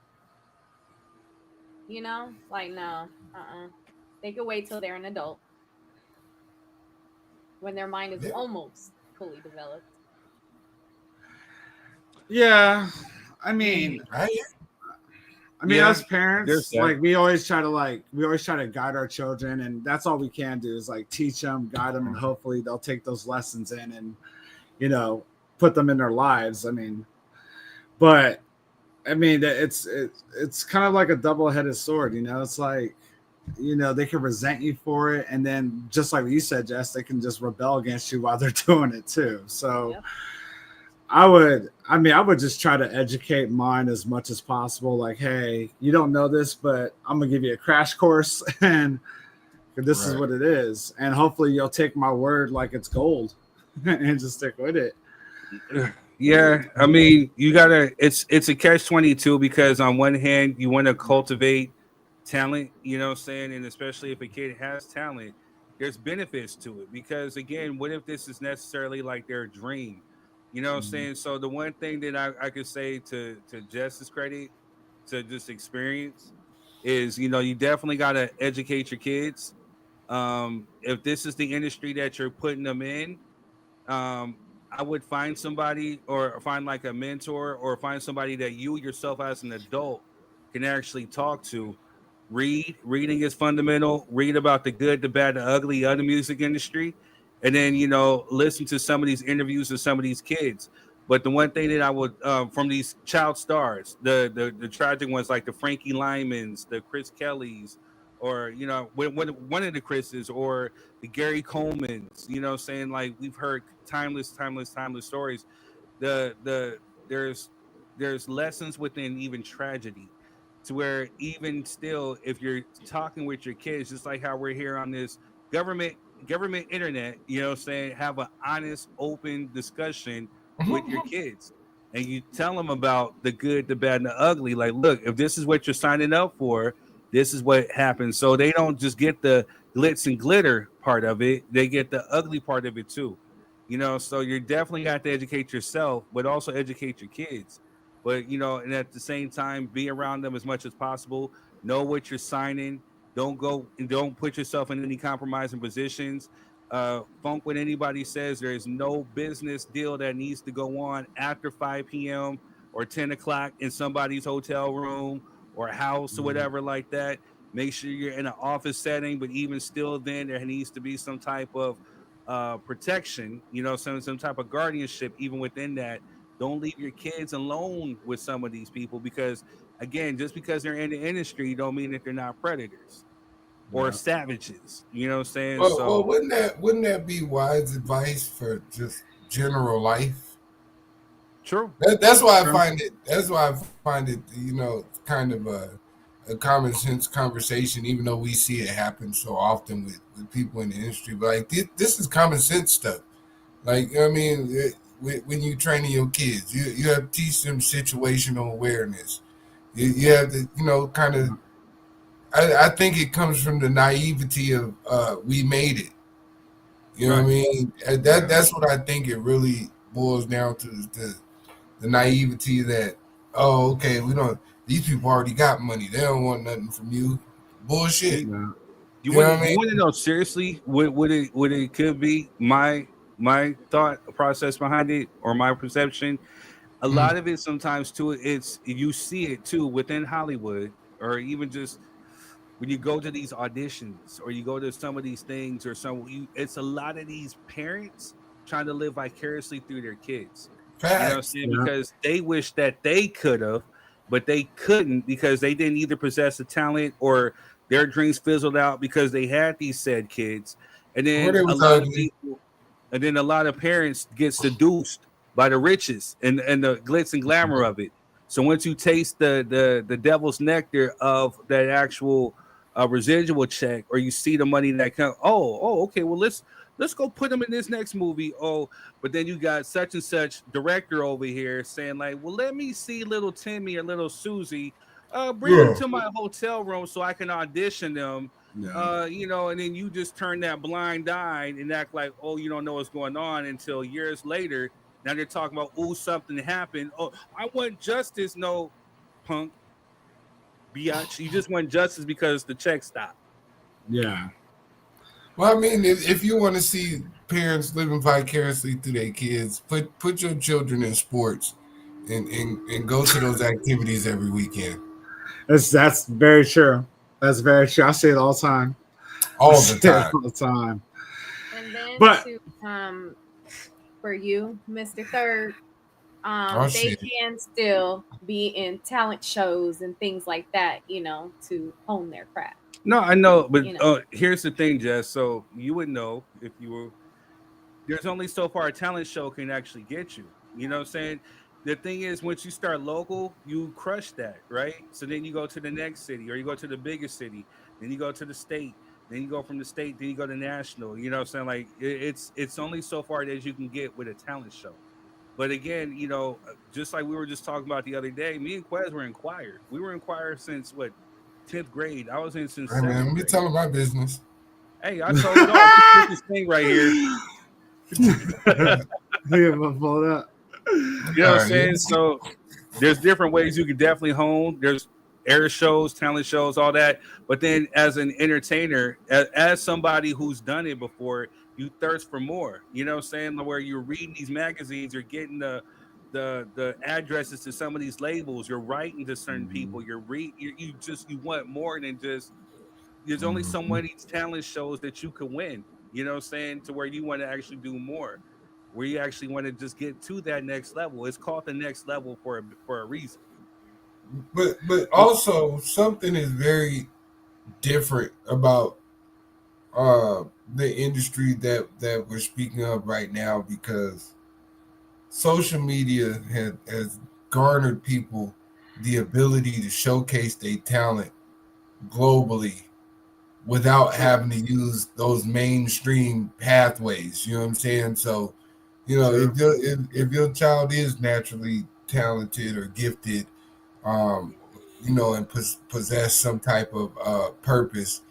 Like, no. They can wait till they're an adult. When their mind is almost fully developed. Yeah, I mean, Yeah, as there's parents, that. like we always try to guide our children, and that's all we can do is like teach them, guide them, and hopefully they'll take those lessons in and put them in their lives. I mean, but I mean it's kind of like a double-headed sword. It's like they can resent you for it, and then just like you said, Jess, they can just rebel against you while they're doing it too. So. Yep. I would just try to educate mine as much as possible. Like, hey, you don't know this, but I'm gonna give you a crash course, and this is what it is. And hopefully, you'll take my word like it's gold, and just stick with it. Yeah, I mean, you gotta. It's a catch-22 because on one hand, you want to cultivate talent. You know what I'm saying, and especially if a kid has talent, there's benefits to it. Because again, what if this is necessarily like their dream? You know what I'm saying? So the one thing that I could say to Jess's credit, to just experience, is you definitely got to educate your kids. If this is the industry that you're putting them in, I would find somebody or find like a mentor or find somebody that you yourself as an adult can actually talk to. Reading is fundamental. Read about the good, the bad, the ugly of the music industry. And then, listen to some of these interviews of some of these kids. But the one thing that I would, from these child stars, the tragic ones like the Frankie Lymans, the Chris Kellys, or, one of the Chris's, or the Gary Colemans, saying like we've heard timeless stories. There's lessons within even tragedy, to where even still, if you're talking with your kids, just like how we're here on this government internet, have an honest, open discussion with your kids, and you tell them about the good, the bad, and the ugly. Like, look, if this is what you're signing up for, this is what happens. So they don't just get the glitz and glitter part of it; they get the ugly part of it too. So you're definitely got to educate yourself, but also educate your kids. But and at the same time, be around them as much as possible. Know what you're signing. Don't put yourself in any compromising positions. Funk what anybody says. There is no business deal that needs to go on after 5 p.m. or 10 o'clock in somebody's hotel room or house or whatever like that. Make sure you're in an office setting, but even still, then there needs to be some type of protection. Some type of guardianship even within that. Don't leave your kids alone with some of these people because, again, just because they're in the industry don't mean that they're not predators or savages. You know what I'm saying? Well, wouldn't that be wise advice for just general life? True. That's why I find it. That's why I find it. Kind of a common sense conversation, even though we see it happen so often with people in the industry. But like this is common sense stuff. Like, I mean, when you training your kids, you have to teach them situational awareness. You have to, kind of. I think it comes from the naivety of we made it. You know what I mean? That's what I think it really boils down to, is the naivety that, oh, okay, these people already got money. They don't want nothing from you. Bullshit. You want to know seriously what it could be? My thought process behind it, or my perception. A lot of it sometimes too, you see it too within Hollywood, or even just when you go to these auditions or you go to some of these things, or it's a lot of these parents trying to live vicariously through their kids. You know what I'm saying? Because they wish that they could have, but they couldn't because they didn't either possess the talent or their dreams fizzled out because they had these said kids. And then a lot of parents get seduced by the riches and the glitz and glamour of it. So once you taste the devil's nectar of that actual residual check, or you see the money that comes, okay, well let's go put them in this next movie. Oh, but then you got such and such director over here saying like, well, let me see little Timmy or little Susie. Bring them to my hotel room so I can audition them. And then you just turn that blind eye and act like, oh, you don't know what's going on, until years later. Now they're talking about, oh, something happened. Oh, I want justice. No, punk, biatch. You just want justice because the check stopped. Yeah. Well, I mean, if you want to see parents living vicariously through their kids, put your children in sports. and go to those activities every weekend. That's very true. That's very true. I say it all the time. All the time. All the time. And then But for you, Mr. Third, Oh, they shit. can still be in talent shows and things like that, to hone their craft. No, I know, but You know. here's the thing, Jess. So you would know if you were. There's only so far a talent show can actually get you. You know what I'm saying? The thing is, once you start local, you crush that, right? So then you go to the next city, or you go to the biggest city, then you go to the state, then you go from the state, then you go to national. You know what I'm saying? Like it's only so far as you can get with a talent show. But again, just like we were just talking about the other day, me and Quez were in choir. We were in choir since what, 10th grade. I was in since Hey, man, 7th let me grade. tell my business. Hey, I told you all this thing right here. You know what I'm saying? So there's different ways you can definitely hone. There's air shows, talent shows, all that. But then as an entertainer, as somebody who's done it before, you thirst for more. You know what I'm saying? Where you're reading these magazines, you're getting the addresses to some of these labels, you're writing to certain people, you want more than just. There's only so many talent shows that you can win. You know what I'm saying? To where you want to actually do more, where you actually want to just get to that next level. It's called the next level for a reason. But also something is very different about the industry that we're speaking of right now, because social media has garnered people the ability to showcase their talent globally without having to use those mainstream pathways. You know what I'm saying? So, if your child is naturally talented or gifted, and possess some type of purpose,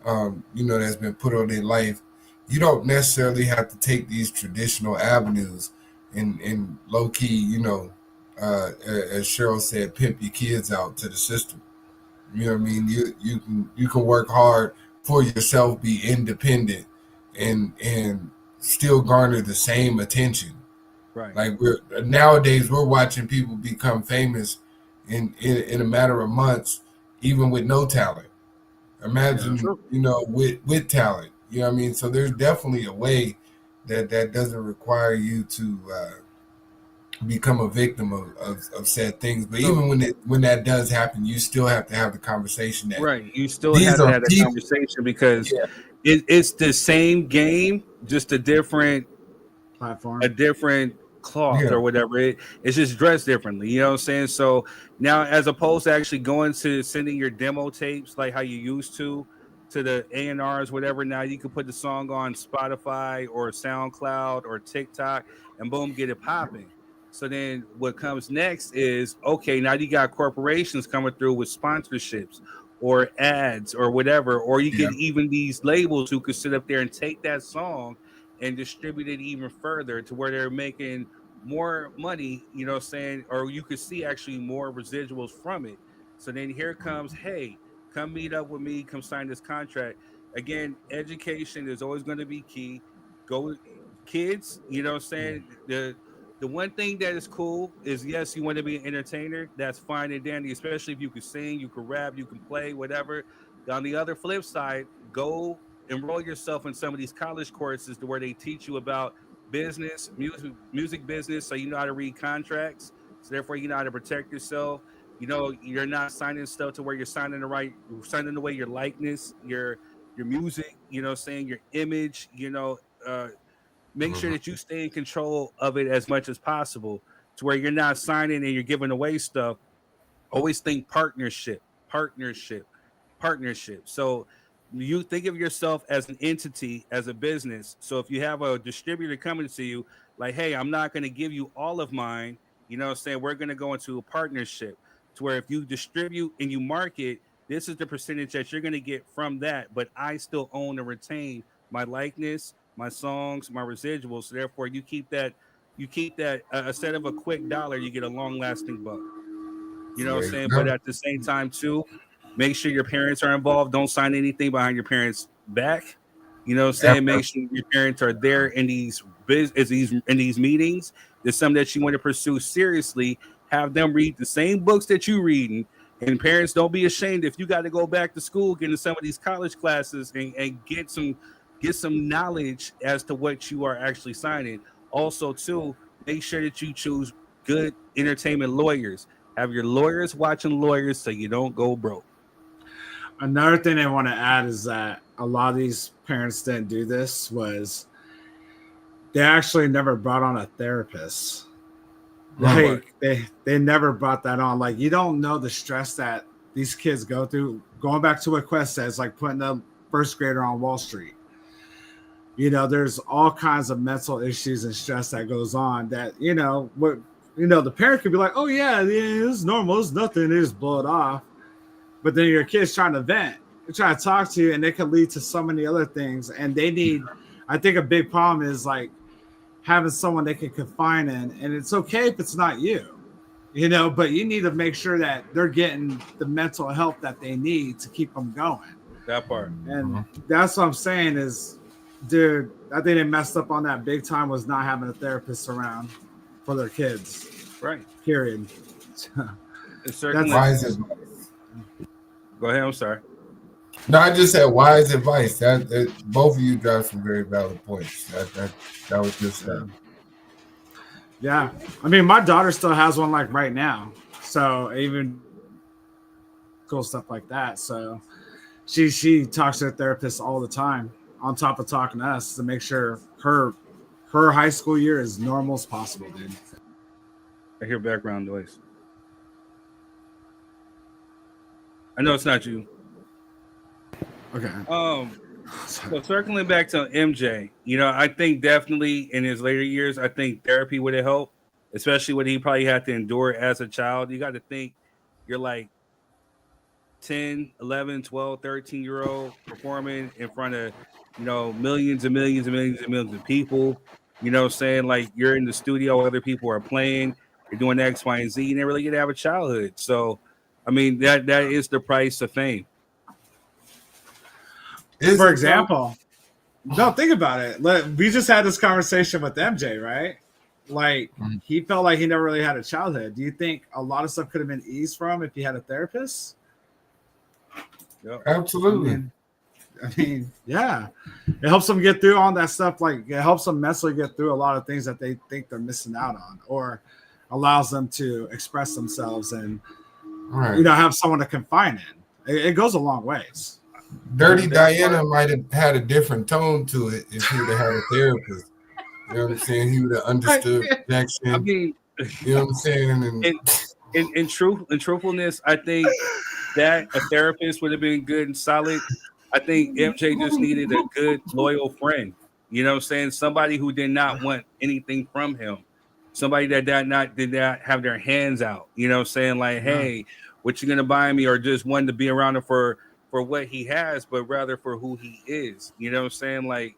that's been put on their life, you don't necessarily have to take these traditional avenues and low key, as Cheryl said, pimp your kids out to the system. You know what I mean? You can work hard for yourself, be independent, and still garner the same attention. Right. Like nowadays we're watching people become famous in a matter of months, even with no talent. Imagine, with talent. You know what I mean? So there's definitely a way that doesn't require you to become a victim of said things. But even when that does happen, you still have to have the conversation. Right. You still have to have that conversation, because it's the same game, just a different platform, a different cloth or whatever. It's just dressed differently. You know what I'm saying? So now, as opposed to actually going to sending your demo tapes like how you used to the A&Rs, whatever, now you can put the song on Spotify or SoundCloud or TikTok and boom, get it popping. So then what comes next is, okay, now you got corporations coming through with sponsorships or ads or whatever, or you get even these labels who could sit up there and take that song and distribute it even further to where they're making more money, you know what I'm saying? Or you could see actually more residuals from it. So then here comes, hey, come meet up with me, come sign this contract. Again, education is always going to be key. Go kids, you know what I'm saying? The one thing that is cool is, yes, you want to be an entertainer. That's fine and dandy, especially if you can sing, you can rap, you can play, whatever. On the other flip side, go enroll yourself in some of these college courses to where they teach you about business, music business, so you know how to read contracts. So therefore, you know how to protect yourself. You know, you're not signing stuff to where you're signing away your likeness, your music. You know, saying your image. Make sure that you stay in control of it as much as possible, to where you're not signing and you're giving away stuff. Always think partnership. So you think of yourself as an entity, as a business. So if you have a distributor coming to you, like, hey, I'm not going to give you all of mine, you know what I'm saying? We're going to go into a partnership to where if you distribute and you market, this is the percentage that you're going to get from that, but I still own and retain my likeness, my songs, my residuals. So therefore, you keep that instead of a quick dollar, you get a long lasting buck. You know what I'm saying? But at the same time, too, make sure your parents are involved. Don't sign anything behind your parents' back. You know what I'm saying? Make sure your parents are there in these meetings, it's something that you want to pursue seriously, have them read the same books that you reading. And parents, don't be ashamed if you got to go back to school, get into some of these college classes and get some knowledge as to what you are actually signing. Also, too, make sure that you choose good entertainment lawyers. Have your lawyers watching lawyers so you don't go broke. Another thing I want to add is that a lot of these parents didn't do this was they actually never brought on a therapist. Like they never brought that on. Like, you don't know the stress that these kids go through. Going back to what Quest says, like putting a first grader on Wall Street. You know, there's all kinds of mental issues and stress that goes on that, the parent could be like, oh yeah, it's normal, it's nothing, they just blow it off. But then your kid's trying to vent, they're trying to talk to you, and it could lead to so many other things. And they need, I think a big problem is like having someone they can confine in, and it's okay if it's not you, but you need to make sure that they're getting the mental help that they need to keep them going. That part. And that's what I'm saying is, dude, I think they messed up on that big time, was not having a therapist around for their kids. Right. Period. It's certainly wise advice. Go ahead. I'm sorry. No, I just said wise advice. That both of you got some very valid points. That was just Yeah, I mean, my daughter still has one like right now. So even cool stuff like that. So she talks to her therapist all the time, on top of talking to us, to make sure her high school year is normal as possible, dude. I hear background noise. I know it's not you. Okay. So circling back to MJ, I think definitely in his later years, I think therapy would have helped, especially what he probably had to endure as a child. You got to think you're like 10, 11, 12, 13-year-old performing in front of, millions and millions and millions and millions of people. Saying like you're in the studio, other people are playing, you're doing X, Y, and Z. You never really get to have a childhood. So, I mean, that is the price of fame. For example, no, think about it. We just had this conversation with MJ, right? Like, he felt like he never really had a childhood. Do you think a lot of stuff could have been eased for him if he had a therapist? Yep. Absolutely. I mean, yeah. It helps them get through all that stuff. Like, it helps them mentally get through a lot of things that they think they're missing out on, or allows them to express themselves and, have someone to confine in. It goes a long ways. Dirty Diana might have had a different tone to it if he would have had a therapist. You know what I'm saying? He would have understood rejection. I mean, you know what I'm saying? And in truthfulness, I think that a therapist would have been good and solid. I think MJ just needed a good, loyal friend. You know what I'm saying? Somebody who did not want anything from him. Somebody that did not have their hands out. You know what I'm saying? Like, hey, what you gonna buy me? Or just wanted to be around him for what he has, but rather for who he is. You know what I'm saying? Like,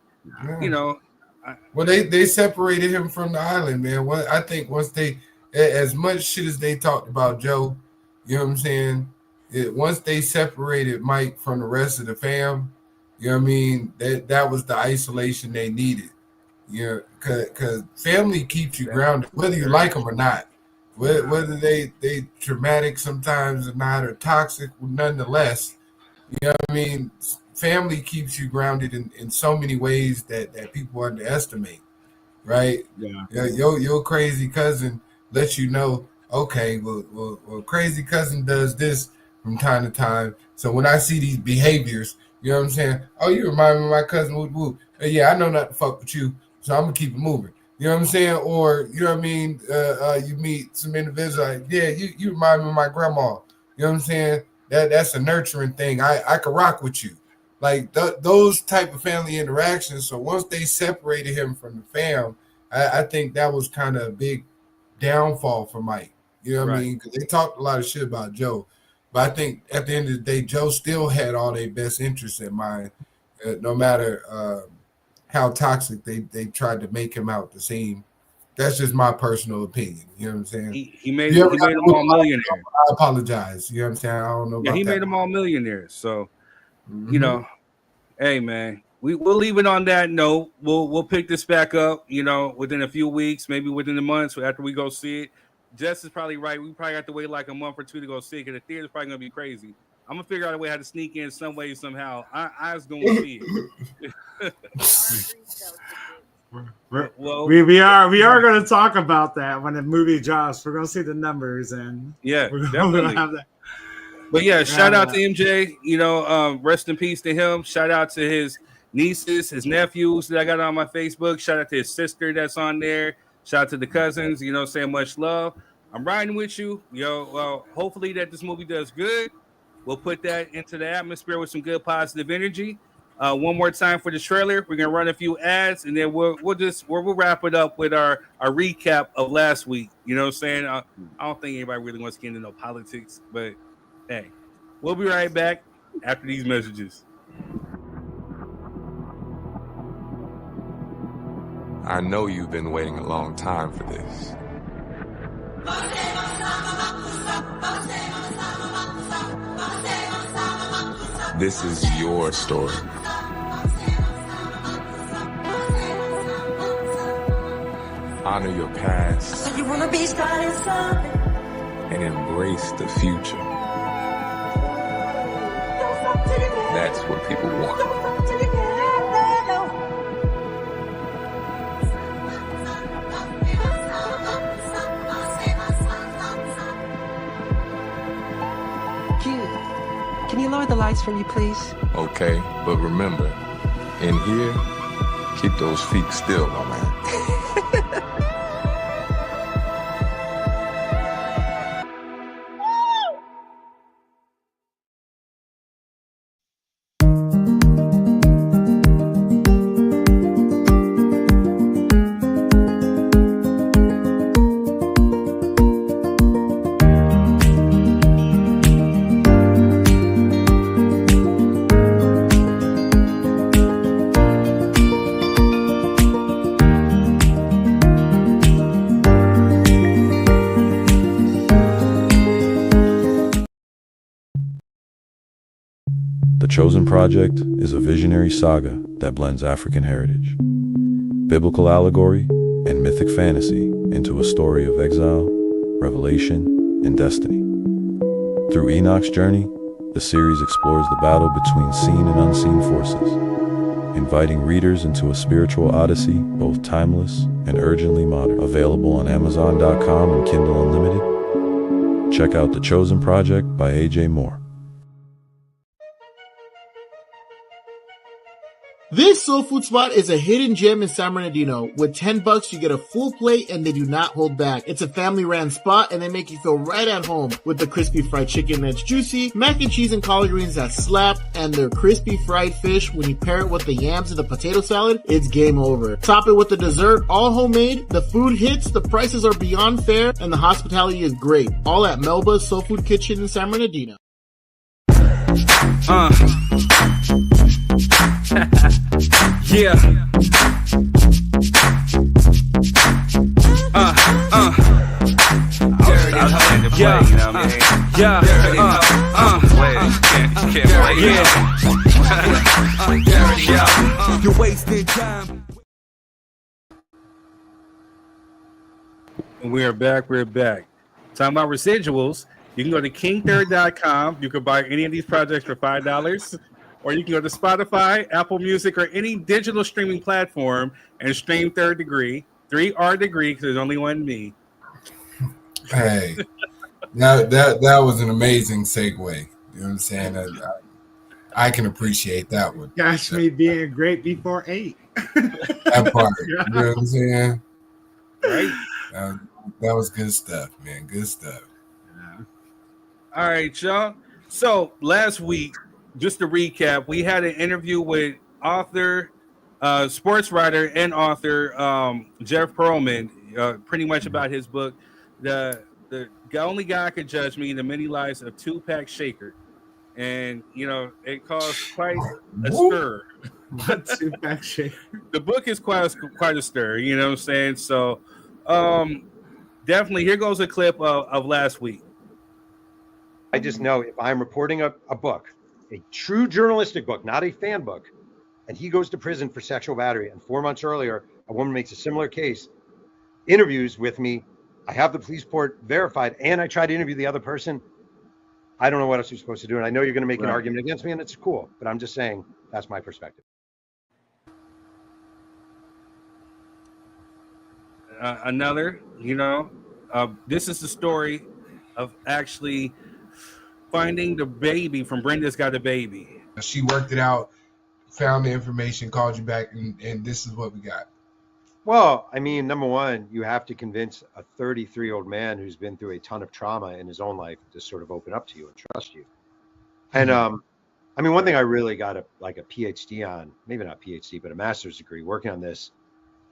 well, they separated him from the island, man. I think once they, as much shit as they talked about Joe, you know what I'm saying? Once they separated Mike from the rest of the fam, you know what I mean? That was the isolation they needed. Because family keeps you grounded, whether you like them or not. Whether they traumatic sometimes or not, or toxic, nonetheless. You know what I mean? Family keeps you grounded in so many ways that people underestimate, right? Yeah. Your crazy cousin lets you know, okay, well, crazy cousin does this from time to time. So when I see these behaviors, you know what I'm saying? Oh, you remind me of my cousin. Woo. Yeah, I know not to fuck with you, so I'm gonna keep it moving. You know what I'm saying? Or you know what I mean? You meet some individuals like, yeah, you remind me of my grandma. You know what I'm saying? That's a nurturing thing. I could rock with you. Like those type of family interactions. So once they separated him from the fam, I think that was kind of a big downfall for Mike. You know what I mean? Because they talked a lot of shit about Joe. But I think at the end of the day, Joe still had all their best interests in mind, no matter how toxic they tried to make him out to seem. That's just my personal opinion. You know what I'm saying? He made them all millionaires. I apologize. You know what I'm saying? I don't know about he that. made them all millionaires. So, hey, man, we'll leave it on that note. We'll pick this back up, within a few weeks, maybe within the months after we go see it. Jess is probably right. We probably have to wait like a month or two to go see it because the theater's probably gonna be crazy. I'm gonna figure out a way how to sneak in some way, somehow. I was gonna see it. We are going to talk about that when the movie drops. We're going to see the numbers and we're definitely have that. But yeah, shout out to MJ. Rest in peace to him. Shout out to his nieces, his nephews that I got on my Facebook. Shout out to his sister that's on there. Shout out to the cousins. Saying much love. I'm riding with you. Well, hopefully that this movie does good. We'll put that into the atmosphere with some good positive energy. One more time for the trailer. We're gonna run a few ads, and then we'll wrap it up with our recap of last week. You know what I'm saying? I don't think anybody really wants to get into no politics, but hey, we'll be right back after these messages. I know you've been waiting a long time for this. This is your story. Honor your past and embrace the future. That's what people want. Can you lower the lights for me, please? Okay, but remember, in here, keep those feet still, my man. The Chosen Project is a visionary saga that blends African heritage, biblical allegory, and mythic fantasy into a story of exile, revelation, and destiny. Through Enoch's journey, the series explores the battle between seen and unseen forces, inviting readers into a spiritual odyssey both timeless and urgently modern. Available on Amazon.com and Kindle Unlimited. Check out The Chosen Project by A.J. Moore. This soul food spot is a hidden gem in San Bernardino. With $10, you get a full plate and they do not hold back. It's a family-ran spot and they make you feel right at home with the crispy fried chicken that's juicy, mac and cheese and collard greens that slap, and their crispy fried fish. When you pair it with the yams and the potato salad, it's game over. Top it with the dessert, all homemade. The food hits, the prices are beyond fair, and the hospitality is great. All at Melba's Soul Food Kitchen in San Bernardino. Yeah. You're wasting time. We're back. Talking about residuals, you can go to kingthird.com. You can buy any of these projects for $5. Or you can go to Spotify, Apple Music, or any digital streaming platform and stream Third Degree. 3R Degree, because there's only one me. Hey, that was an amazing segue. You know what I'm saying? I can appreciate that one. Gosh, me being great before 8. That part. You know what I'm saying? Right? That was good stuff, man. Good stuff. Yeah. All right, y'all. So last week, just to recap, we had an interview with author, sports writer, and author Jeff Pearlman, pretty much about his book, the only guy could judge me, the many lives of Tupac Shakur, and it caused quite a stir. Tupac Shakur. The book is quite a stir. You know what I'm saying? So, definitely, here goes a clip of last week. I just know if I'm reporting a book, a true journalistic book, not a fan book, and he goes to prison for sexual battery. And 4 months earlier, a woman makes a similar case, interviews with me. I have the police report verified, and I try to interview the other person. I don't know what else you're supposed to do. And I know you're going to make an argument against me, and it's cool. But I'm just saying that's my perspective. Another, this is the story of actually finding the baby from Brenda's Got a Baby. She worked it out, found the information, called you back, and this is what we got. Well, I mean, number one, you have to convince a 33-year-old man who's been through a ton of trauma in his own life to sort of open up to you and trust you. And I mean, one thing I really got a PhD on, maybe not PhD, but a master's degree working on this,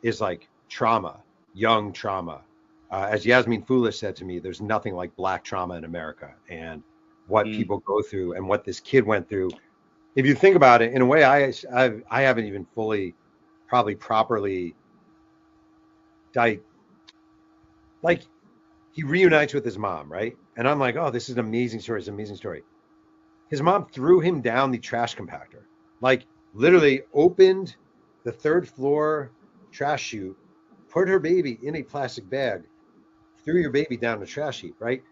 is like trauma, young trauma. As Yasmin Foolish said to me, there's nothing like Black trauma in America, and what people go through and what this kid went through. If you think about it, in a way, I haven't even fully, probably properly, like, he reunites with his mom, right? And I'm like, oh, this is an amazing story. It's an amazing story. His mom threw him down the trash compactor, like literally opened the 3rd floor trash chute, put her baby in a plastic bag, threw your baby down the trash heap, right?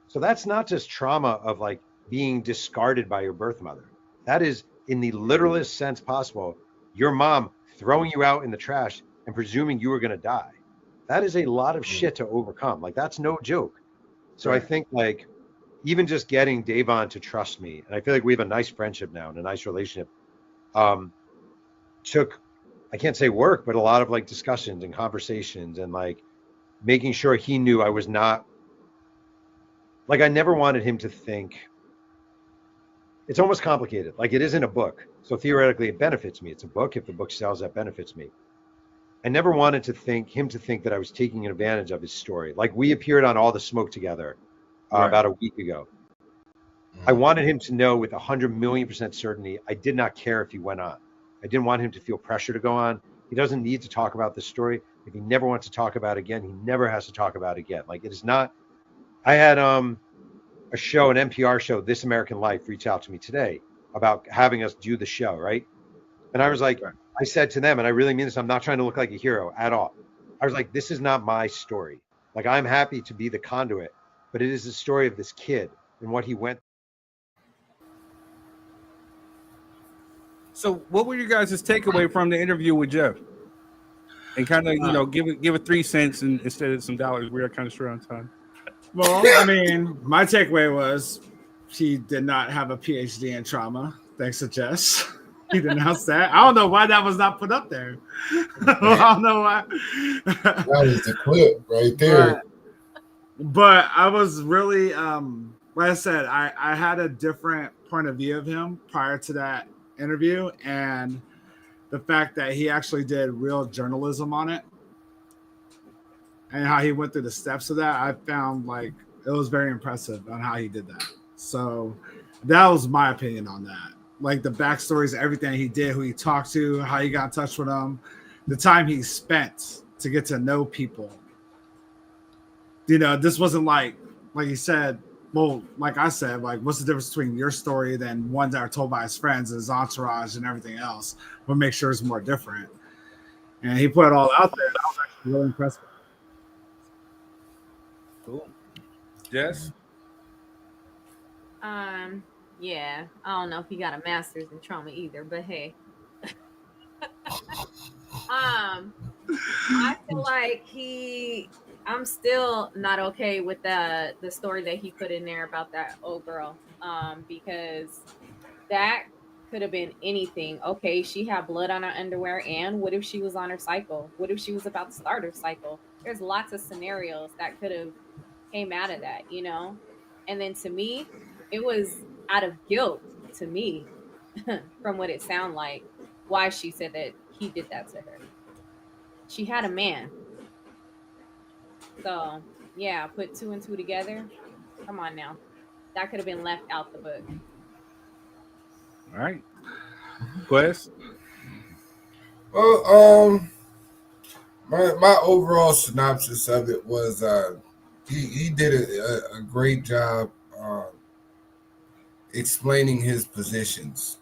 So that's not just trauma of like being discarded by your birth mother. That is, in the literalist sense possible, your mom throwing you out in the trash and presuming you were going to die. That is a lot of shit to overcome. Like, that's no joke. So I think, like, even just getting Davon to trust me, and I feel like we have a nice friendship now and a nice relationship, took, I can't say work, but a lot of like discussions and conversations and like making sure he knew I was not, like, I never wanted him to think, it's almost complicated. Like, it isn't a book. So theoretically it benefits me. It's a book. If the book sells, that benefits me. I never wanted him to think that I was taking advantage of his story. Like, we appeared on All the Smoke together about a week ago. I wanted him to know with 100,000,000% certainty, I did not care if he went on. I didn't want him to feel pressure to go on. He doesn't need to talk about this story. If he never wants to talk about it again, he never has to talk about it again. Like, it is not, I had a show, an NPR show, This American Life, reach out to me today about having us do the show, right? And I was like, I said to them, and I really mean this, I'm not trying to look like a hero at all. I was like, this is not my story. Like, I'm happy to be the conduit, but it is the story of this kid and what he went through. So what were you guys' takeaway from the interview with Jeff? And kind of, give it 3 cents instead of some dollars. We are kind of short on time. Well, I mean, my takeaway was he did not have a PhD in trauma, thanks to Jess. He denounced that. I don't know why that was not put up there. I don't know why. That was the clip right there. But I was really, like I said, I had a different point of view of him prior to that interview, and the fact that he actually did real journalism on it and how he went through the steps of that, I found like it was very impressive on how he did that. So that was my opinion on that. Like the backstories, everything he did, who he talked to, how he got in touch with them, the time he spent to get to know people. This wasn't like he said, well, like I said, like, what's the difference between your story than ones that are told by his friends, his entourage, and everything else? We'll make sure it's more different. And he put it all out there. That was actually really impressive. Cool. Jess? Yeah, I don't know if he got a master's in trauma either, but hey. I feel like I'm still not okay with the story that he put in there about that old girl, because that could have been anything. Okay, she had blood on her underwear, and what if she was on her cycle? What if she was about to start her cycle? There's lots of scenarios that could have came out of that, And then to me, it was out of guilt to me, from what it sounded like, why she said that he did that to her. She had a man. So, yeah, put 2 and 2 together. Come on now. That could have been left out the book. All right. Quest? Well, my overall synopsis of it was he did a great job explaining his positions.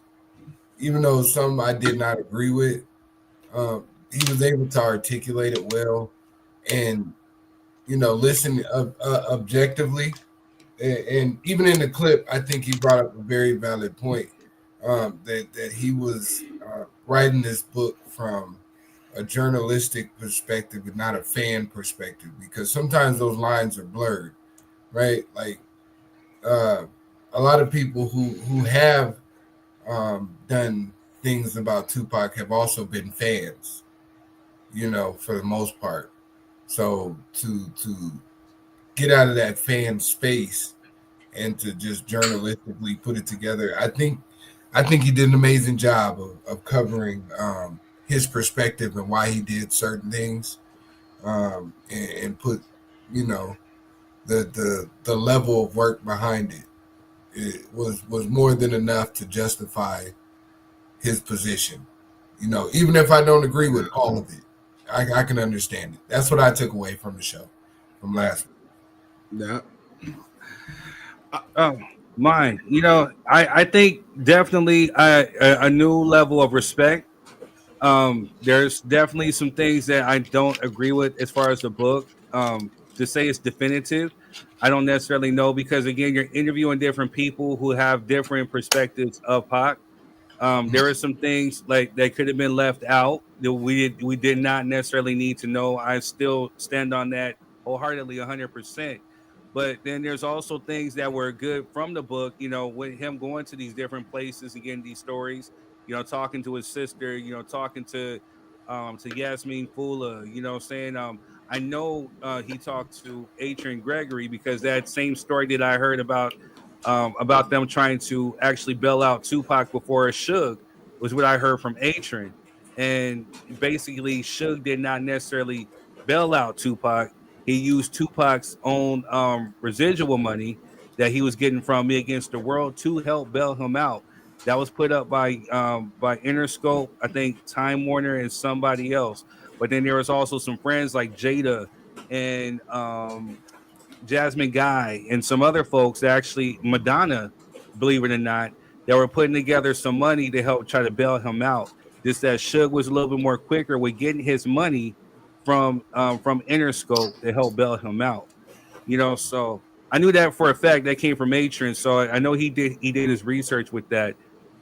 even though some I did not agree with, he was able to articulate it well, and listen objectively. And even in the clip, I think he brought up a very valid point, that he was writing this book from a journalistic perspective and not a fan perspective, because sometimes those lines are blurred, right? Like a lot of people who have done things about Tupac have also been fans, for the most part. So to get out of that fan space and to just journalistically put it together, I think he did an amazing job of covering his perspective and why he did certain things, and put the level of work behind it. It was more than enough to justify his position. Even if I don't agree with all of it, I can understand it. That's what I took away from the show from last week. Yeah. Mine. I think definitely a new level of respect. There's definitely some things that I don't agree with as far as the book. To say it's definitive, I don't necessarily know, because again, you're interviewing different people who have different perspectives of Pac. There are some things like that could have been left out that we did not necessarily need to know. I still stand on that wholeheartedly, 100%. But then there's also things that were good from the book, with him going to these different places and getting these stories, talking to his sister, talking to Yasmin Fula, saying, I know he talked to Adrian Gregory, because that same story that I heard about them trying to actually bail out Tupac before Suge was what I heard from Adrian. And basically, Suge did not necessarily bail out Tupac. He used Tupac's own residual money that he was getting from Me Against the World to help bail him out. That was put up by Interscope, I think Time Warner and somebody else. But then there was also some friends like Jada and Jasmine Guy and some other folks, actually Madonna, believe it or not, that were putting together some money to help try to bail him out. Just that Suge was a little bit more quicker with getting his money from Interscope to help bail him out. So I knew that for a fact. That came from Matron, so I know he did his research with that.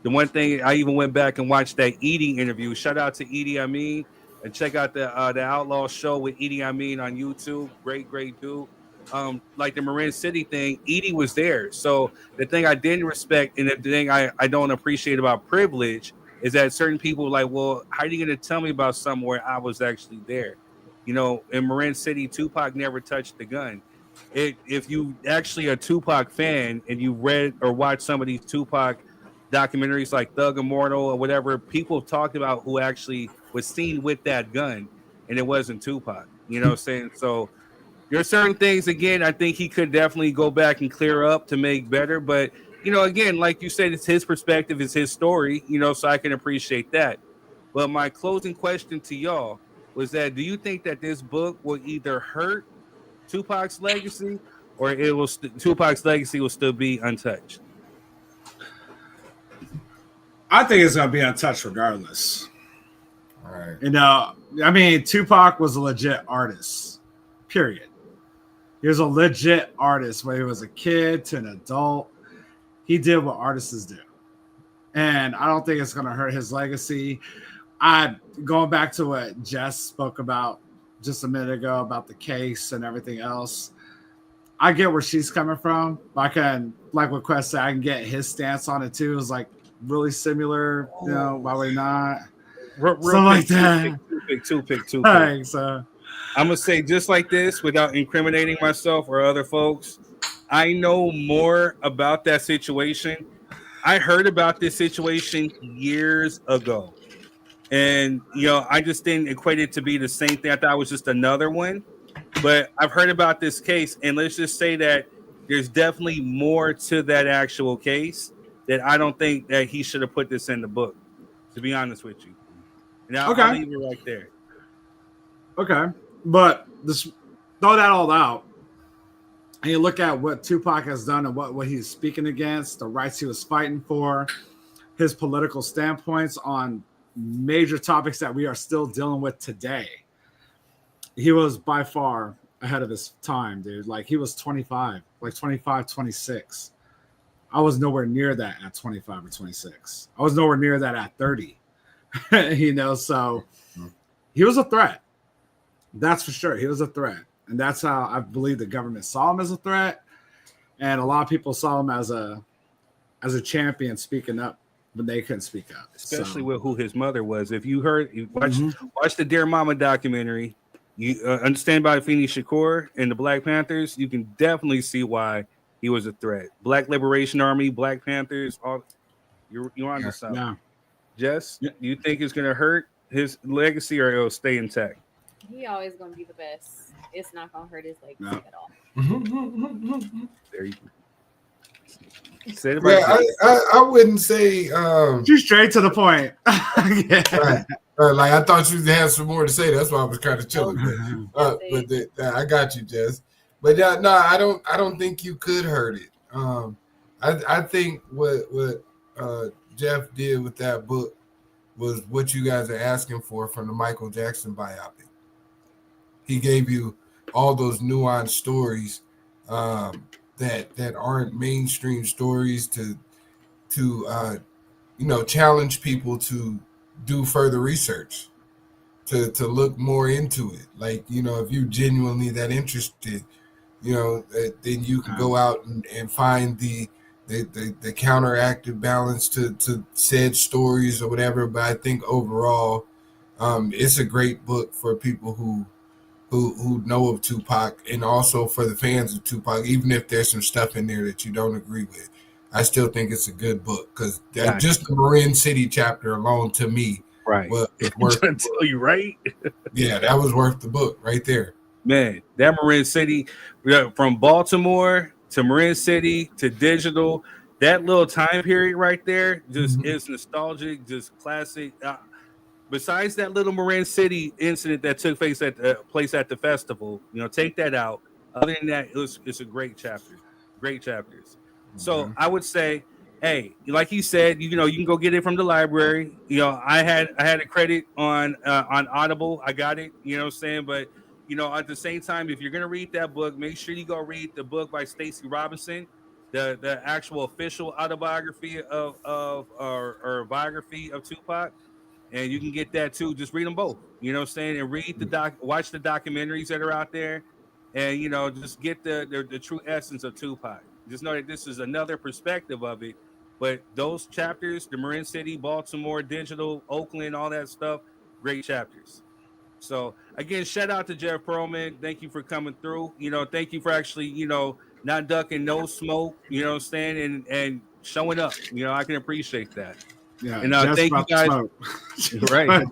The one thing, I even went back and watched that Edie interview. Shout out to Edie Amin, and check out the Outlaw Show with Edie Amin on YouTube. Great dude. Like the Marin City thing, Edie was there. So the thing I didn't respect, and the thing I don't appreciate about privilege, is that certain people are like, well, how are you going to tell me about somewhere I was actually there? In Marin City, Tupac never touched the gun. If you actually a Tupac fan and you read or watched some of these Tupac documentaries like Thug Immortal or whatever, people talked about who actually was seen with that gun, and it wasn't Tupac. You know what I'm saying? So there are certain things, again, I think he could definitely go back and clear up to make better. But, again, like you said, it's his perspective, it's his story, so I can appreciate that. But my closing question to y'all was that, do you think that this book will either hurt Tupac's legacy, or Tupac's legacy will still be untouched? I think it's going to be untouched regardless. All right. Tupac was a legit artist, period. He was a legit artist when he was a kid to an adult. He did what artists do. And I don't think it's going to hurt his legacy. Going back to what Jess spoke about just a minute ago about the case and everything else, I get where she's coming from. I can, like what Quest said, I can get his stance on it too. It's like really similar, why would not? Something like that. Two pick. Thanks. I'm going to say just like this without incriminating myself or other folks. I know more about that situation. I heard about this situation years ago. And, I just didn't equate it to be the same thing. I thought it was just another one. But I've heard about this case. And let's just say that there's definitely more to that actual case that I don't think that he should have put this in the book, to be honest with you. And I'll leave it right there. Okay. But just throw that all out. And you look at what Tupac has done and what he's speaking against, the rights he was fighting for. his political standpoints on major topics that we are still dealing with today. He was by far ahead of his time, dude. Like, he was 25, 26. I was nowhere near that at 25 or 26. I was nowhere near that at 30. So he was a threat. That's for sure. He was a threat. And that's how I believe the government saw him as a threat. And a lot of people saw him as a champion speaking up when they couldn't speak up. Especially with who his mother was. If you watch the Dear Mama documentary, you understand about Afeni Shakur and the Black Panthers, you can definitely see why he was a threat. Black Liberation Army, Black Panthers, all you're on the side. Yeah. Jess, do you think it's going to hurt his legacy or it'll stay intact? He always going to be the best. It's not going to hurt his legacy at all. There you go. I wouldn't say too straight to the point. Right. Like, I thought you had some more to say. That's why I was kind of chilling. But I got you, Jess. But no, I don't think you could hurt it. I think what Jeff did with that book was what you guys are asking for from the Michael Jackson biopic. He gave you all those nuanced stories that aren't mainstream stories to challenge people to do further research, to look more into it. Like, if you genuinely that interested, then you can go out and find the counteractive balance to said stories or whatever. But I think overall, it's a great book for people who know of Tupac, and also for the fans of Tupac, even if there's some stuff in there that you don't agree with. I still think it's a good book because just the Marin City chapter alone, to me, was worth the book. Tell you, right? Yeah, that was worth the book right there. Man, that Marin City, from Baltimore to Marin City to digital, that little time period right there just is nostalgic, just classic. Besides that little Marin City incident that took place at the festival, take that out. Other than that, it's a great chapter, great chapters. So I would say, hey, like he said, you can go get it from the library. I had a credit on Audible. I got it. You know what I'm saying? But at the same time, if you're gonna read that book, make sure you go read the book by Stacey Robinson, the actual official autobiography or biography of Tupac. And you can get that too. Just read them both. You know what I'm saying? And read watch the documentaries that are out there, and just get the true essence of Tupac. Just know that this is another perspective of it. But those chapters, the Marin City, Baltimore, digital, Oakland, all that stuff, great chapters. So again, shout out to Jeff Pearlman. Thank you for coming through. Thank you for actually, not ducking no smoke, you know what I'm saying, and showing up. I can appreciate that. Yeah, and thank you guys. Right.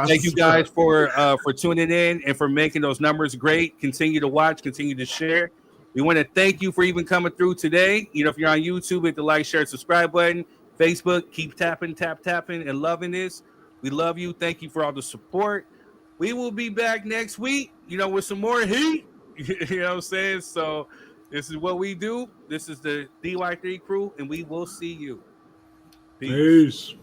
Thank you guys for tuning in and for making those numbers great. Continue to watch, continue to share. We want to thank you for even coming through today. If you're on YouTube, hit the like, share, subscribe button. Facebook, keep tapping, and loving this. We love you. Thank you for all the support. We will be back next week, with some more heat. You know what I'm saying? So this is what we do. This is the DY3 crew, and we will see you. Peace.